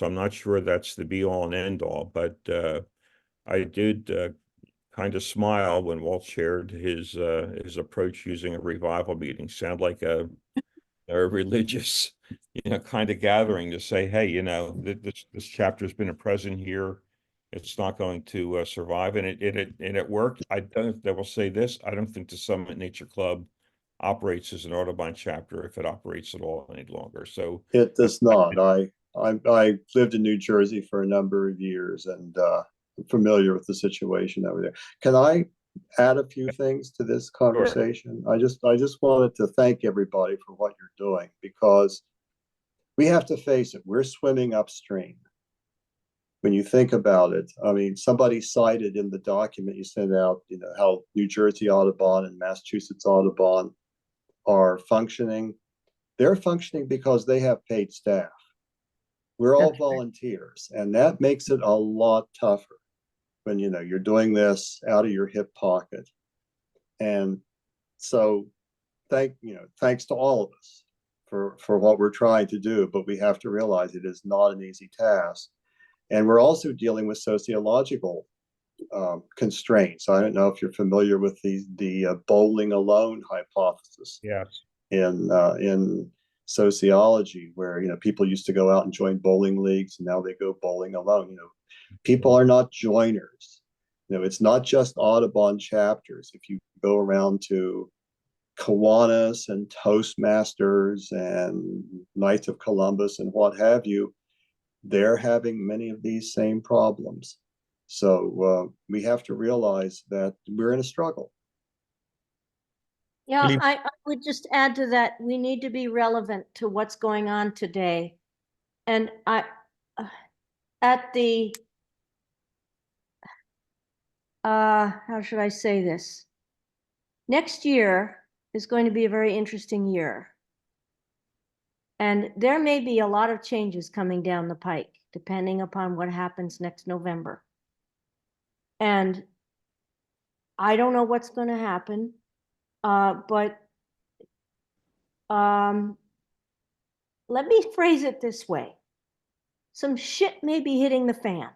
I'm not sure that's the be all and end all, but I did kind of smile when Walt shared his approach using a revival meeting. Sound like a religious, kind of gathering to say, hey, this chapter's been present here. It's not going to survive, and it worked. I will say this: I don't think the Summit Nature Club operates as an Audubon chapter, if it operates at all any longer. So it does not. I lived in New Jersey for a number of years, and I'm familiar with the situation over there. Can I add a few things to this conversation? Sure. I just wanted to thank everybody for what you're doing, because we have to face it. We're swimming upstream. When you think about it, I mean, somebody cited in the document you sent out, how New Jersey Audubon and Massachusetts Audubon are functioning. They're functioning because they have paid staff. We're all volunteers, and that makes it a lot tougher when you're doing this out of your hip pocket. And so thanks to all of us for what we're trying to do, but we have to realize it is not an easy task. And we're also dealing with sociological constraints. I don't know if you're familiar with the bowling alone hypothesis. Yes. In sociology, where people used to go out and join bowling leagues, and now they go bowling alone. People are not joiners. It's not just Audubon chapters. If you go around to Kiwanis and Toastmasters and Knights of Columbus and what have you, they're having many of these same problems. So we have to realize that we're in a struggle. Yeah, I would just add to that, we need to be relevant to what's going on today. And how should I say this? Next year is going to be a very interesting year. And there may be a lot of changes coming down the pike, depending upon what happens next November. And I don't know what's going to happen. But let me phrase it this way. Some shit may be hitting the fan.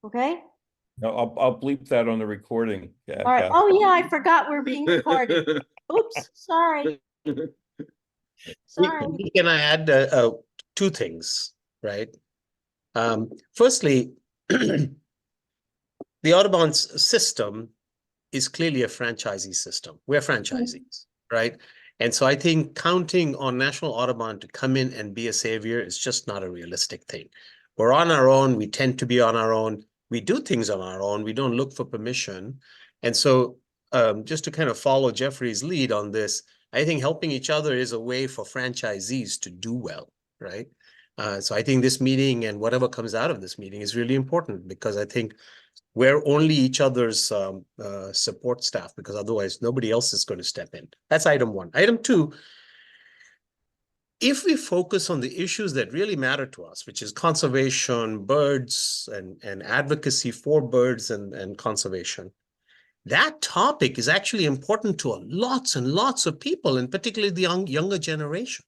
Okay? No, I'll bleep that on the recording. All right. Oh yeah, I forgot we're being recorded. Oops, sorry. Sorry. Can I add 2 things, right? Firstly, the Audubon system is clearly a franchisee system. We're franchisees, right? And so I think counting on National Audubon to come in and be a savior is just not a realistic thing. We're on our own. We tend to be on our own. We do things on our own. We don't look for permission. And so just to kind of follow Jeffrey's lead on this, I think helping each other is a way for franchisees to do well, right? So I think this meeting and whatever comes out of this meeting is really important, because I think we're only each other's support staff, because otherwise nobody else is going to step in. That's item 1. Item 2, if we focus on the issues that really matter to us, which is conservation, birds, and advocacy for birds and conservation, that topic is actually important to lots and lots of people, and particularly the younger generation.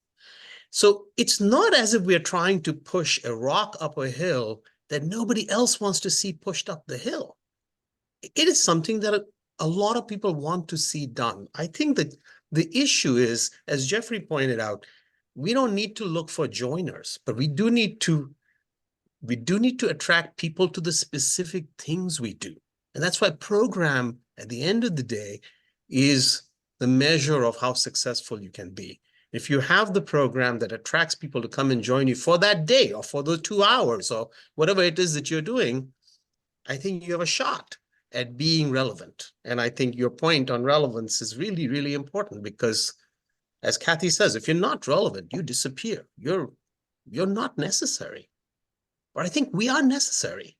So it's not as if we're trying to push a rock up a hill that nobody else wants to see pushed up the hill. It is something that a lot of people want to see done. I think that the issue is, as Jeffrey pointed out, we don't need to look for joiners, but we do need to attract people to the specific things we do. And that's why program, at the end of the day, is the measure of how successful you can be. If you have the program that attracts people to come and join you for that day or for those 2 hours or whatever it is that you're doing, I think you have a shot at being relevant. And I think your point on relevance is really, really important because, as Kathy says, if you're not relevant, you disappear. You're not necessary. But I think we are necessary.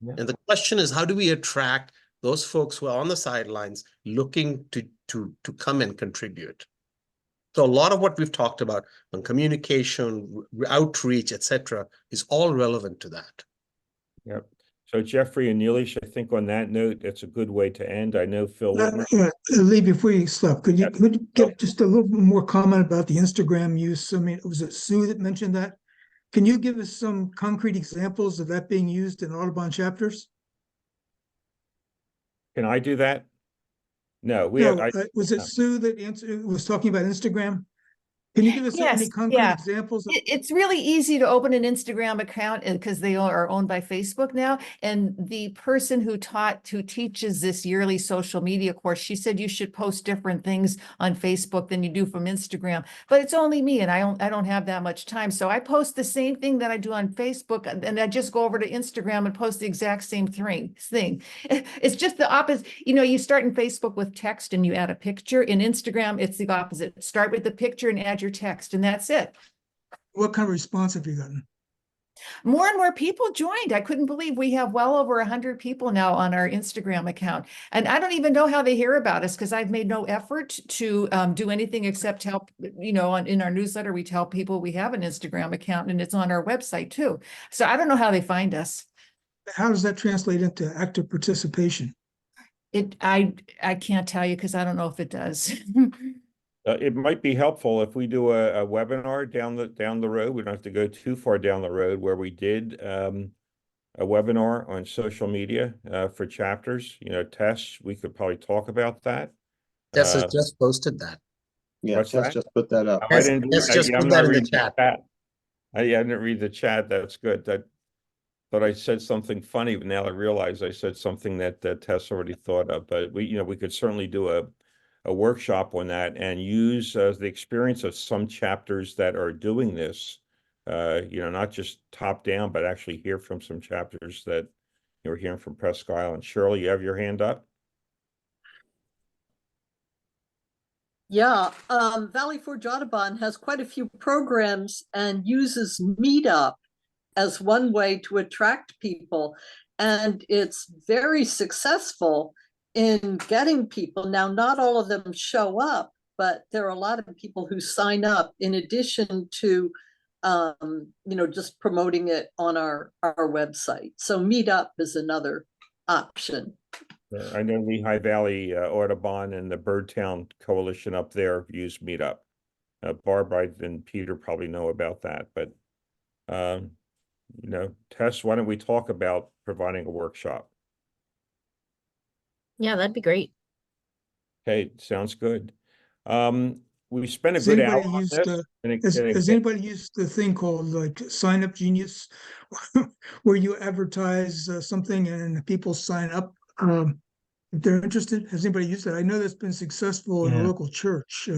Yeah. And the question is, how do we attract those folks who are on the sidelines looking to come and contribute? So a lot of what we've talked about on communication, outreach, etc., is all relevant to that. Yep. So Jeffrey and Neelish, I think on that note, that's a good way to end. I know Phil Whitmer. Lee, before you stop, could you Yep. get just a little more comment about the Instagram use? I mean, was it Sue that mentioned that? Can you give us some concrete examples of that being used in Audubon chapters? Can I do that? No, Was it Sue that was talking about Instagram? Can you give us any Yes, concrete yeah. examples? It's really easy to open an Instagram account because they are owned by Facebook now. And the person who teaches this yearly social media course, she said you should post different things on Facebook than you do from Instagram. But it's only me, and I don't have that much time. So I post the same thing that I do on Facebook, and I just go over to Instagram and post the exact same thing. It's just the opposite. You know, you start in Facebook with text and you add a picture. In Instagram, it's the opposite. Start with the picture and add your text, and that's it. What kind of response have you gotten? More and more people joined. I couldn't believe we have well over 100 people now on our Instagram account. And I don't even know how they hear about us because I've made no effort to do anything except help, you know, in our newsletter, we tell people we have an Instagram account and it's on our website too. So I don't know how they find us. How does that translate into active participation? I can't tell you because I don't know if it does. It might be helpful if we do a webinar down the road. We don't have to go too far down the road where we did a webinar on social media for chapters, you know, Tess. We could probably talk about that. Tess has just posted that. Yeah, What's Tess that? just put that up. I didn't. Tess just I'm put not that in the reading chat. I didn't read the chat. That's good. But I said something funny, but now I realize I said something that Tess already thought of. But we could certainly do a workshop on that and use the experience of some chapters that are doing this, not just top down, but actually hear from some chapters that you're hearing from Presque Isle. Shirley, you have your hand up? Yeah, Valley Forge Audubon has quite a few programs and uses Meetup as one way to attract people. And it's very successful in getting people. Now, not all of them show up, but there are a lot of people who sign up in addition to, just promoting it on our website. So Meetup is another option. I know Lehigh Valley Audubon and the Birdtown Coalition up there use Meetup. Barbara and Peter probably know about that, but Tess, why don't we talk about providing a workshop? Yeah, that'd be great. Okay, sounds good. We spent a Has good anybody hour on used, this. has anybody used the thing called like Sign Up Genius, where you advertise something and people sign up if they're interested? Has anybody used that? I know that's been successful in a local church,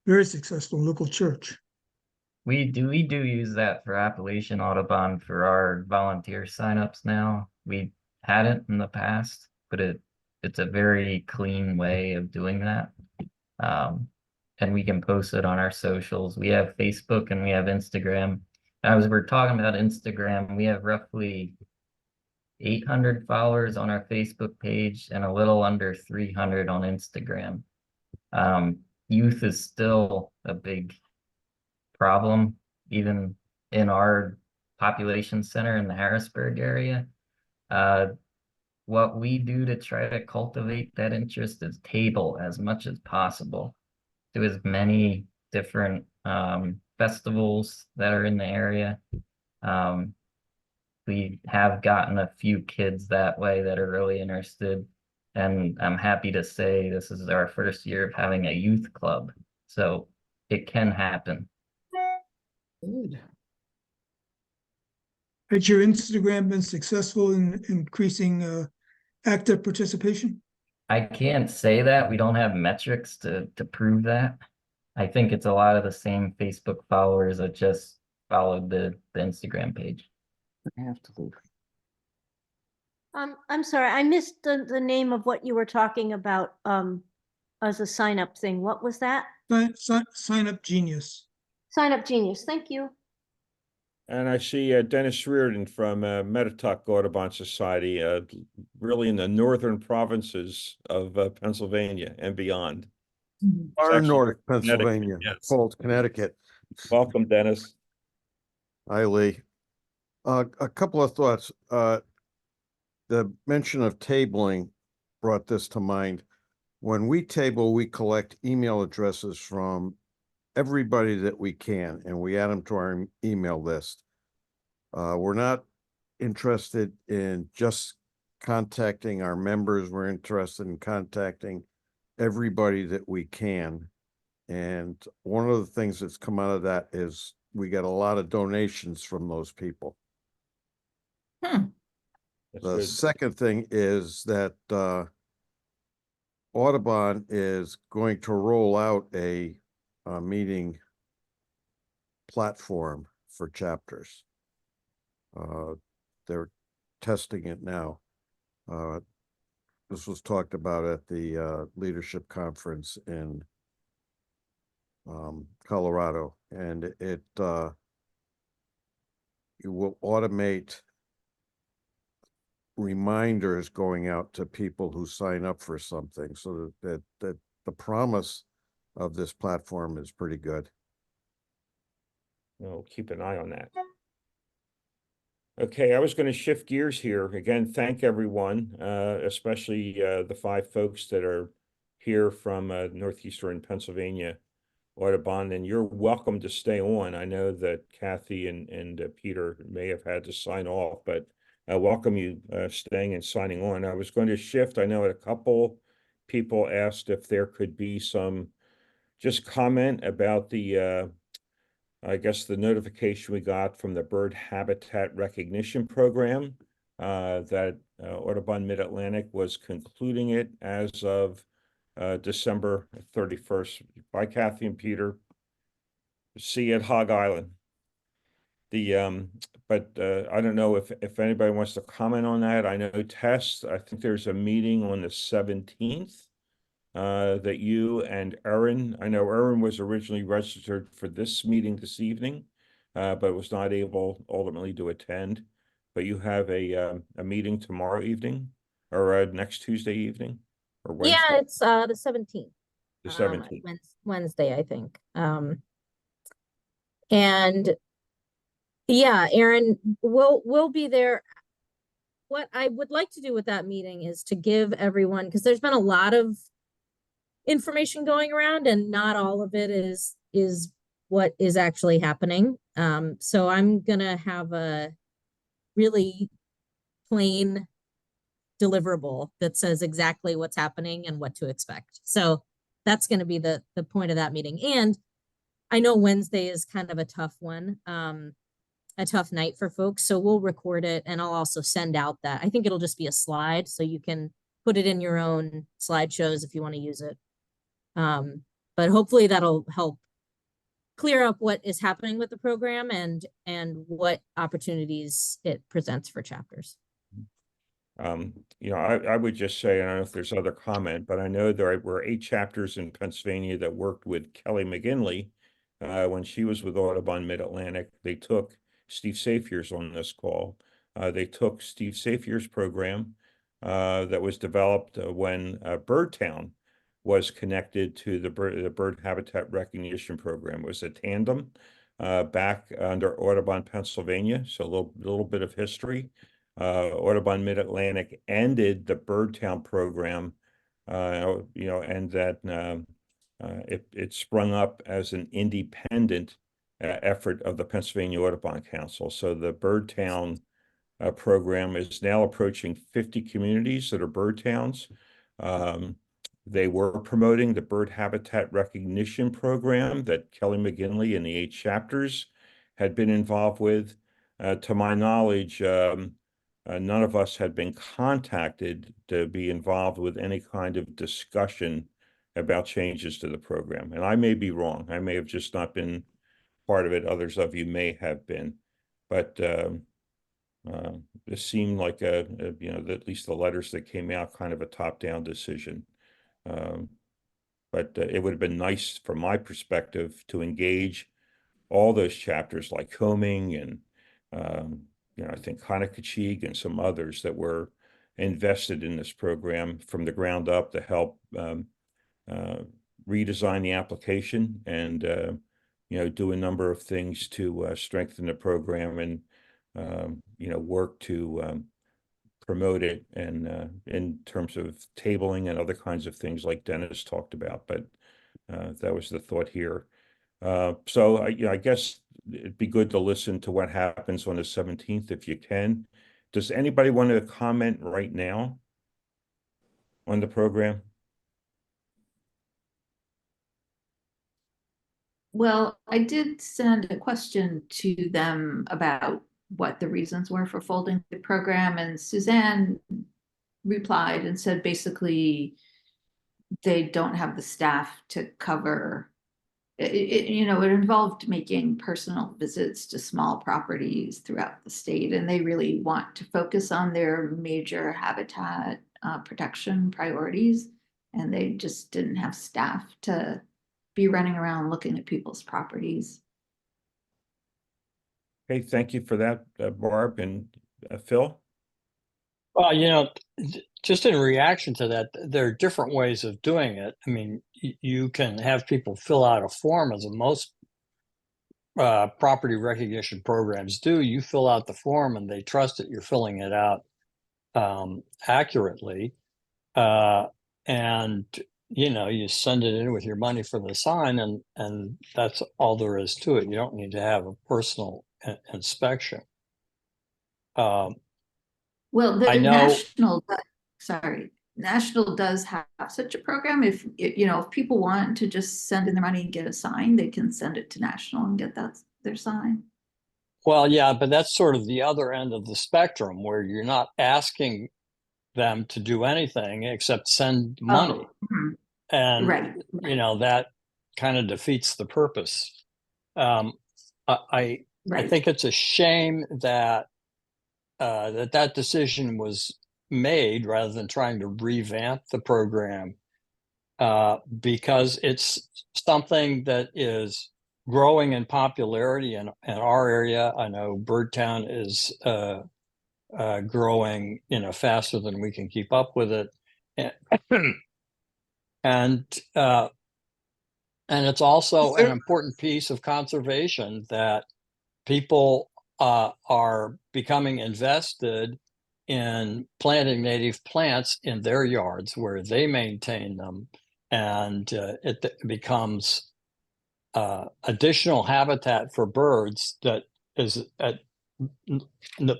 very successful in a local church. We do use that for Appalachian Audubon for our volunteer signups now. We hadn't in the past, but it's a very clean way of doing that. And we can post it on our socials. We have Facebook and we have Instagram. As we're talking about Instagram, we have roughly 800 followers on our Facebook page and a little under 300 on Instagram. Youth is still a big problem, even in our population center in the Harrisburg area. what we do to try to cultivate that interest is table as much as possible to as many different festivals that are in the area. We have gotten a few kids that way that are really interested. And I'm happy to say this is our first year of having a youth club. So it can happen. Good. Has your Instagram been successful in increasing active participation? I can't say that. We don't have metrics to prove that. I think it's a lot of the same Facebook followers that just followed the Instagram page. I have to leave. I'm sorry, I missed the name of what you were talking about as a sign up thing. What was that? Sign Up Genius. Sign Up Genius. Thank you. And I see Dennis Reardon from Medituck Audubon Society, really in the northern provinces of Pennsylvania and beyond. Far actually north Connecticut, Pennsylvania, yes. Falls, Connecticut. Welcome, Dennis. Hi, Lee. A couple of thoughts. The mention of tabling brought this to mind. When we table, we collect email addresses from everybody that we can, and we add them to our email list. We're not interested in just contacting our members. We're interested in contacting everybody that we can. And one of the things that's come out of that is we get a lot of donations from those people. The second thing is that Audubon is going to roll out a meeting platform for chapters. They're testing it now. This was talked about at the leadership conference in Colorado, and it will automate reminders going out to people who sign up for something, so that the promise of this platform is pretty good. We'll keep an eye on that. Okay, I was going to shift gears here. Again, thank everyone, especially the 5 folks that are here from Northeastern Pennsylvania Audubon, and you're welcome to stay on. I know that Kathy and Peter may have had to sign off, but I welcome you staying and signing on. I was going to shift. I know a couple people asked if there could be some just comment about the I guess the notification we got from the Bird Habitat Recognition Program that Audubon Mid-Atlantic was concluding it as of December 31st. Bye, Kathy and Peter. See you at Hog Island. But I don't know if anybody wants to comment on that. I know Tess, I think there's a meeting on the 17th that you and Erin, I know Erin was originally registered for this meeting this evening, but was not able ultimately to attend. But you have a meeting tomorrow evening or next Tuesday evening or Wednesday? Yeah, it's the 17th. The 17th. Wednesday, I think. And yeah, Aaron, we'll be there. What I would like to do with that meeting is to give everyone, because there's been a lot of information going around and not all of it is what is actually happening. So I'm gonna have a really plain deliverable that says exactly what's happening and what to expect. So that's going to be the point of that meeting. And I know Wednesday is kind of a tough one, a tough night for folks. So we'll record it, and I'll also send out that. I think it'll just be a slide, so you can put it in your own slideshows if you want to use it. But hopefully that'll help clear up what is happening with the program and what opportunities it presents for chapters. You know, I would just say, I don't know if there's other comment, but I know there were 8 chapters in Pennsylvania that worked with Kelly McGinley when she was with Audubon Mid-Atlantic. They took Steve Safier's on this call. They took Steve Safier's program that was developed when Birdtown was connected to the Bird Habitat Recognition Program. It was a tandem back under Audubon, Pennsylvania. So a little bit of history. Audubon Mid-Atlantic ended the Birdtown program, and that it sprung up as an independent effort of the Pennsylvania Audubon Council. So the Birdtown program is now approaching 50 communities that are bird towns. They were promoting the bird habitat recognition program that Kelly McGinley and the 8 chapters had been involved with. To my knowledge, none of us had been contacted to be involved with any kind of discussion about changes to the program. And I may be wrong. I may have just not been part of it. Others of you may have been. But this seemed like at least the letters that came out, kind of a top-down decision. But it would have been nice from my perspective to engage all those chapters like Coming and, I think Conococheague and some others that were invested in this program from the ground up to help redesign the application and, do a number of things to strengthen the program and, work to promote it and in terms of tabling and other kinds of things like Dennis talked about. But that was the thought here. So I guess it'd be good to listen to what happens on the 17th if you can. Does anybody want to comment right now on the program? Well, I did send a question to them about what the reasons were for folding the program, and Suzanne replied and said basically they don't have the staff to cover it. It involved making personal visits to small properties throughout the state, and they really want to focus on their major habitat protection priorities, and they just didn't have staff to be running around looking at people's properties. Okay, thank you for that, Barb and Phil. Well, just in reaction to that, there are different ways of doing it. I mean, you can have people fill out a form, as most property recognition programs do. You fill out the form and they trust that you're filling it out accurately. And you send it in with your money for the sign, and that's all there is to it. You don't need to have a personal inspection. Well, the National does have such a program. If people want to just send in their money and get a sign, they can send it to National and get their sign. Well, yeah, but that's sort of the other end of the spectrum, where you're not asking them to do anything except send money. And right. That kind of defeats the purpose. I think it's a shame that that decision was made rather than trying to revamp the program, because it's something that is growing in popularity in our area. I know Birdtown is growing faster than we can keep up with it. And it's also an important piece of conservation that people are becoming invested in planting native plants in their yards where they maintain them, and it becomes additional habitat for birds that is at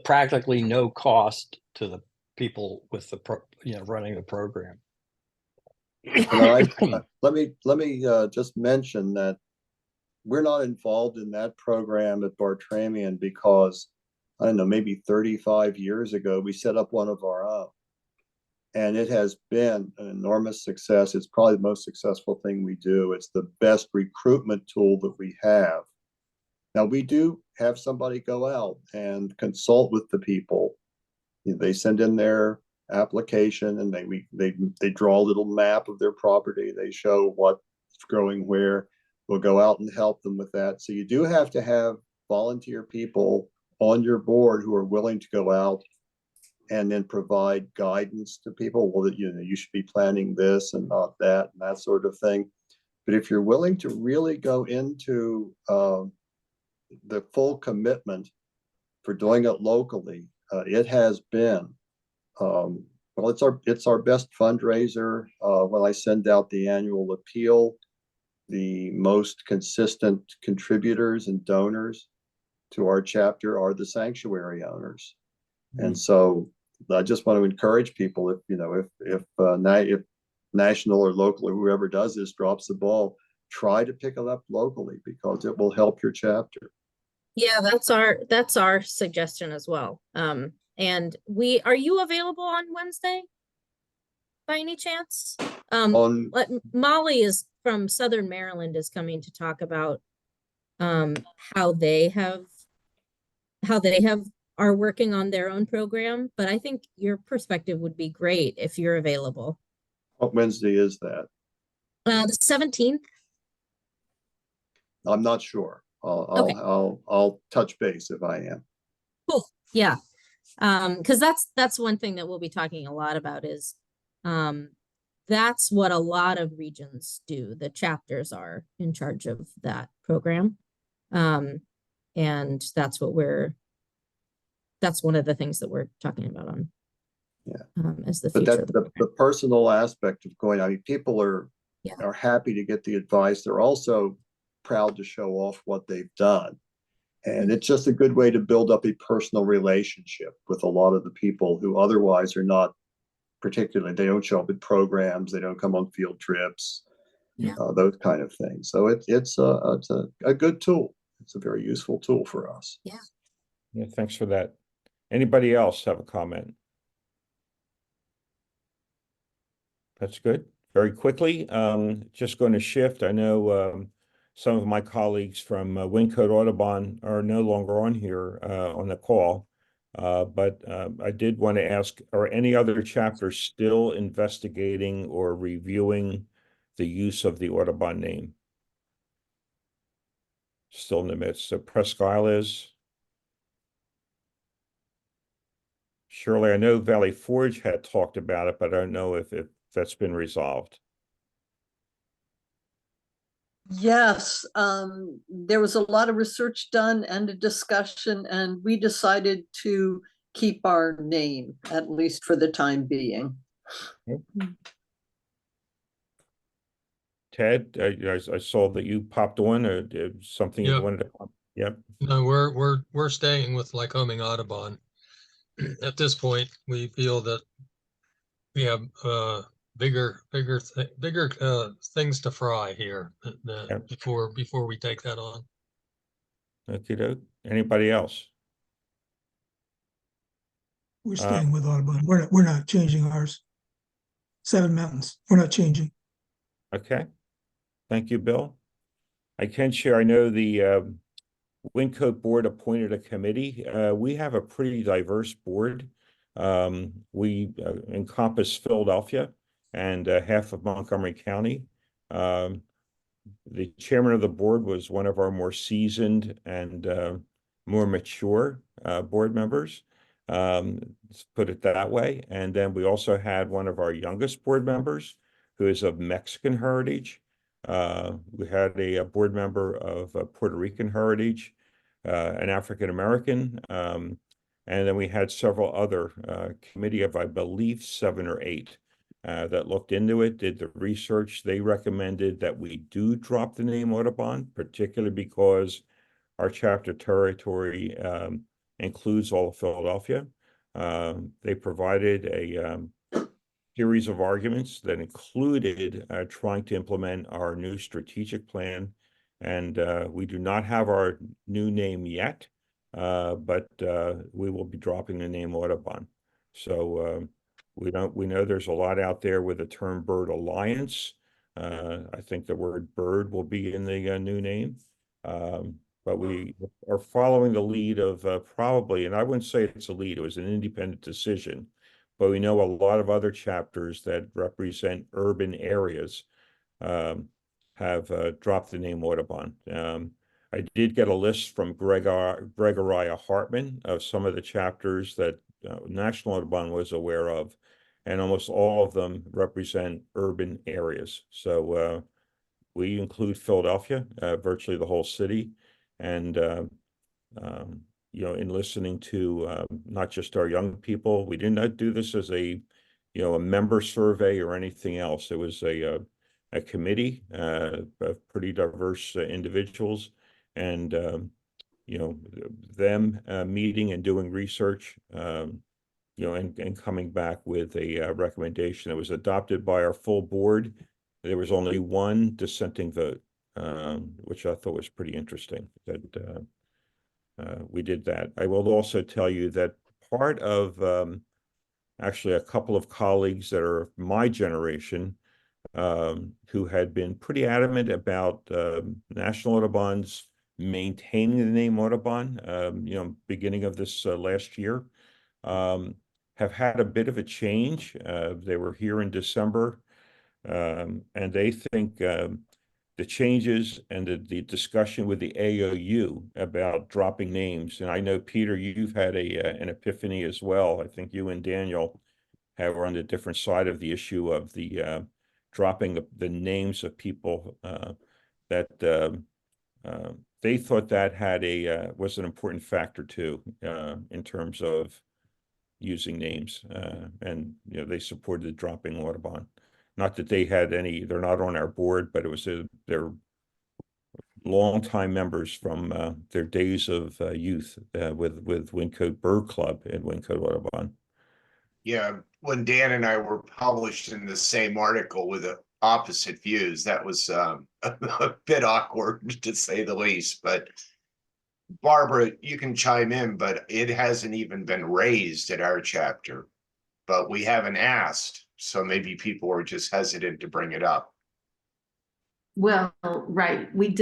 practically no cost to the people with the running the program. Let me just mention that we're not involved in that program at Bartramian because, I don't know, maybe 35 years ago, we set up one of our own. And it has been an enormous success. It's probably the most successful thing we do. It's the best recruitment tool that we have. Now, we do have somebody go out and consult with the people. They send in their application and they draw a little map of their property. They show what's growing where. We'll go out and help them with that. So you do have to have volunteer people on your board who are willing to go out and then provide guidance to people. Well, that you should be planning this and not that and that sort of thing. But if you're willing to really go into the full commitment for doing it locally, it has been, well, it's our best fundraiser. When I send out the annual appeal, the most consistent contributors and donors to our chapter are the sanctuary owners. And so I just want to encourage people, if you know, if national or local or whoever does this drops the ball, try to pick it up locally because it will help your chapter. Yeah, that's our suggestion as well. And are you available on Wednesday by any chance? Molly is from Southern Maryland is coming to talk about how they are working on their own program, but I think your perspective would be great if you're available. What Wednesday is that? The 17th. I'm not sure. I'll touch base if I am. Cool. Yeah. Because that's one thing that we'll be talking a lot about is that's what a lot of regions do. The chapters are in charge of that program. And that's one of the things that we're talking about on as the future of the program. The personal aspect of going, I mean, people are happy to get the advice. They're also proud to show off what they've done. And it's just a good way to build up a personal relationship with a lot of the people who otherwise are not particularly, they don't show up at programs, they don't come on field trips, those kind of things. So it's a good tool. It's a very useful tool for us. Yeah, thanks for that. Anybody else have a comment? That's good. Very quickly, just going to shift. I know some of my colleagues from Wyncote Audubon are no longer on here on the call, but I did want to ask, are any other chapters still investigating or reviewing the use of the Audubon name? Still in the midst. So Presque Isle is. Shirley, I know Valley Forge had talked about it, but I don't know if that's been resolved. Yes, there was a lot of research done and a discussion, and we decided to keep our name, at least for the time being. Ted, I saw that you popped on or something you wanted to. Yep. No, we're staying with Lycoming Audubon. At this point, we feel that we have bigger things to fry here before we take that on. Okay, anybody else? We're staying with Audubon. We're not changing ours. Seven Mountains. We're not changing. Okay. Thank you, Bill. I can share, I know the Wyncote board appointed a committee. We have a pretty diverse board. We encompass Philadelphia and half of Montgomery County. The chairman of the board was one of our more seasoned and more mature board members. Let's put it that way. And then we also had one of our youngest board members who is of Mexican heritage. We had a board member of Puerto Rican heritage, an African American, and then we had several other committee of, I believe, 7 or 8 that looked into it, did the research. They recommended that we do drop the name Audubon, particularly because our chapter territory includes all of Philadelphia. They provided a series of arguments that included trying to implement our new strategic plan. And we do not have our new name yet, but we will be dropping the name Audubon. So we know there's a lot out there with the term Bird Alliance. I think the word bird will be in the new name. But we are following the lead of probably, and I wouldn't say it's a lead, it was an independent decision, but we know a lot of other chapters that represent urban areas have dropped the name Audubon. I did get a list from Gregoria Hartman of some of the chapters that National Audubon was aware of, and almost all of them represent urban areas. So we include Philadelphia, virtually the whole city, and in listening to not just our young people. We did not do this as a member survey or anything else. It was a committee of pretty diverse individuals, and them meeting and doing research, and coming back with a recommendation that was adopted by our full board. There was only one dissenting vote, which I thought was pretty interesting that we did that. I will also tell you that part of actually a couple of colleagues that are my generation who had been pretty adamant about National Audubon's maintaining the name Audubon, beginning of this last year, have had a bit of a change. They were here in December, and they think the changes and the discussion with the AOU about dropping names. And I know, Peter, you've had an epiphany as well. I think you and Daniel are on the different side of the issue of the dropping the names of people that they thought that had was an important factor too, in terms of using names, and they supported the dropping Audubon. Not that they had any; they're not on our board, but it was their longtime members from their days of youth with Wyncote Bird Club and Wyncote Audubon. Yeah, when Dan and I were published in the same article with opposite views, that was a bit awkward to say the least. But Barbara, you can chime in, but it hasn't even been raised at our chapter, but we haven't asked. So maybe people are just hesitant to bring it up. Well, right, we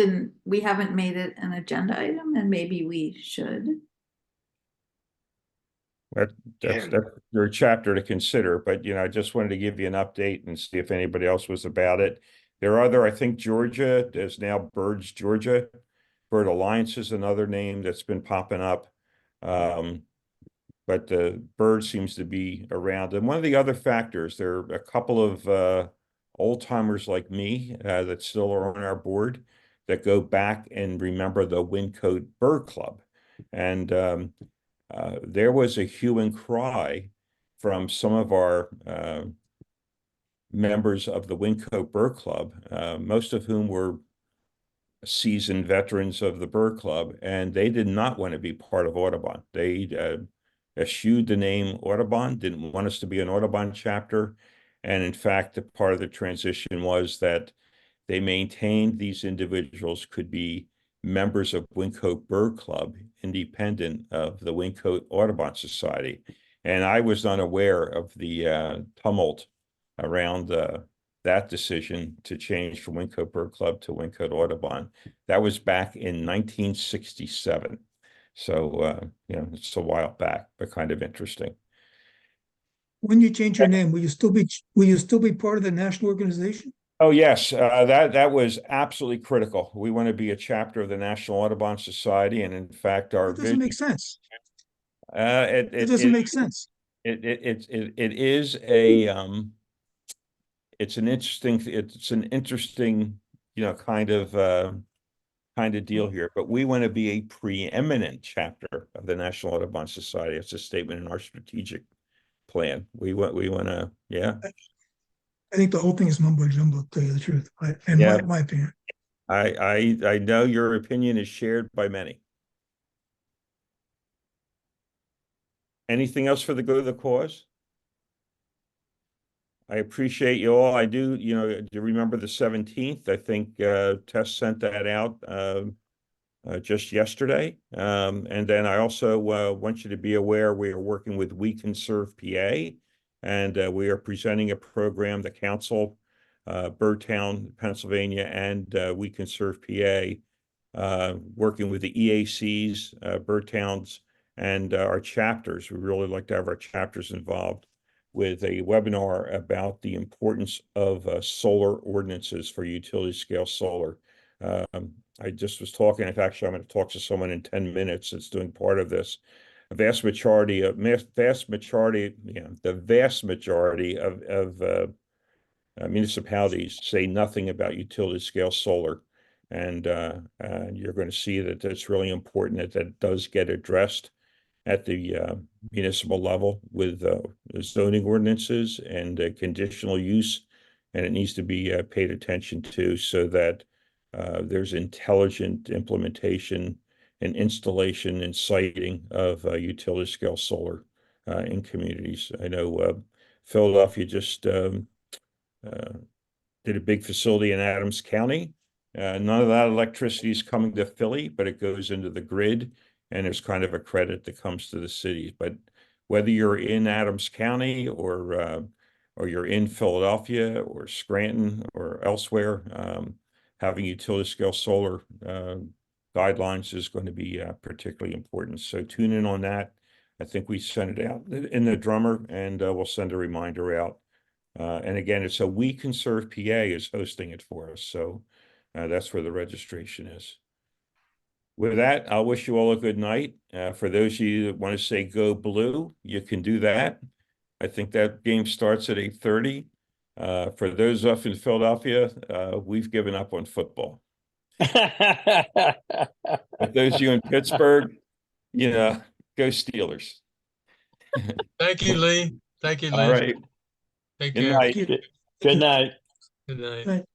haven't made it an agenda item, and maybe we should. That's your chapter to consider, but I just wanted to give you an update and see if anybody else was about it. There are other, I think Georgia is now Birds Georgia. Bird Alliance is another name that's been popping up. But the bird seems to be around. And one of the other factors, there are a couple of old timers like me that still are on our board that go back and remember the Wyncote Bird Club. And there was a hue and cry from some of our members of the Wyncote Bird Club, most of whom were seasoned veterans of the Bird Club, and they did not want to be part of Audubon. They eschewed the name Audubon, didn't want us to be an Audubon chapter. And in fact, the part of the transition was that they maintained these individuals could be members of Wyncote Bird Club, independent of the Wyncote Audubon Society. And I was unaware of the tumult around that decision to change from Wyncote Bird Club to Wyncote Audubon. That was back in 1967. So, it's a while back, but kind of interesting. When you change your name, will you still be part of the national organization? Oh, yes, that was absolutely critical. We want to be a chapter of the National Audubon Society, and in fact, our It doesn't make sense. It doesn't make sense. It is a it's an interesting kind of deal here, but we want to be a preeminent chapter of the National Audubon Society. It's a statement in our strategic plan. We want to, yeah. I think the whole thing is mumbo jumbo, to tell you the truth, in my opinion. I know your opinion is shared by many. Anything else for the good of the cause? I appreciate you all. I do, do you remember the 17th? I think Tess sent that out just yesterday. And then I also want you to be aware we are working with We Can Serve PA, and we are presenting a program, the council, Birdtown, Pennsylvania, and We Can Serve PA, working with the EACs, Birdtowns, and our chapters. We really like to have our chapters involved with a webinar about the importance of solar ordinances for utility scale solar. I just was talking, in fact, I'm going to talk to someone in 10 minutes that's doing part of this. The vast majority of municipalities say nothing about utility scale solar. And you're going to see that it's really important that that does get addressed at the municipal level with the zoning ordinances and conditional use. And it needs to be paid attention to so that there's intelligent implementation and installation and siting of utility scale solar in communities. I know Philadelphia just did a big facility in Adams County. None of that electricity is coming to Philly, but it goes into the grid, and there's kind of a credit that comes to the cities. But whether you're in Adams County or you're in Philadelphia or Scranton or elsewhere, having utility scale solar guidelines is going to be particularly important. So tune in on that. I think we sent it out in the drummer, and we'll send a reminder out. And again, it's a We Conserve PA is hosting it for us. So that's where the registration is. With that, I'll wish you all a good night. For those of you that want to say go blue, you can do that. I think that game starts at 8:30. For those up in Philadelphia, we've given up on football. But those of you in Pittsburgh, go Steelers. Thank you, Lee. Thank you, Lee. All right. Take Good care. night. Good night. Good night. Right.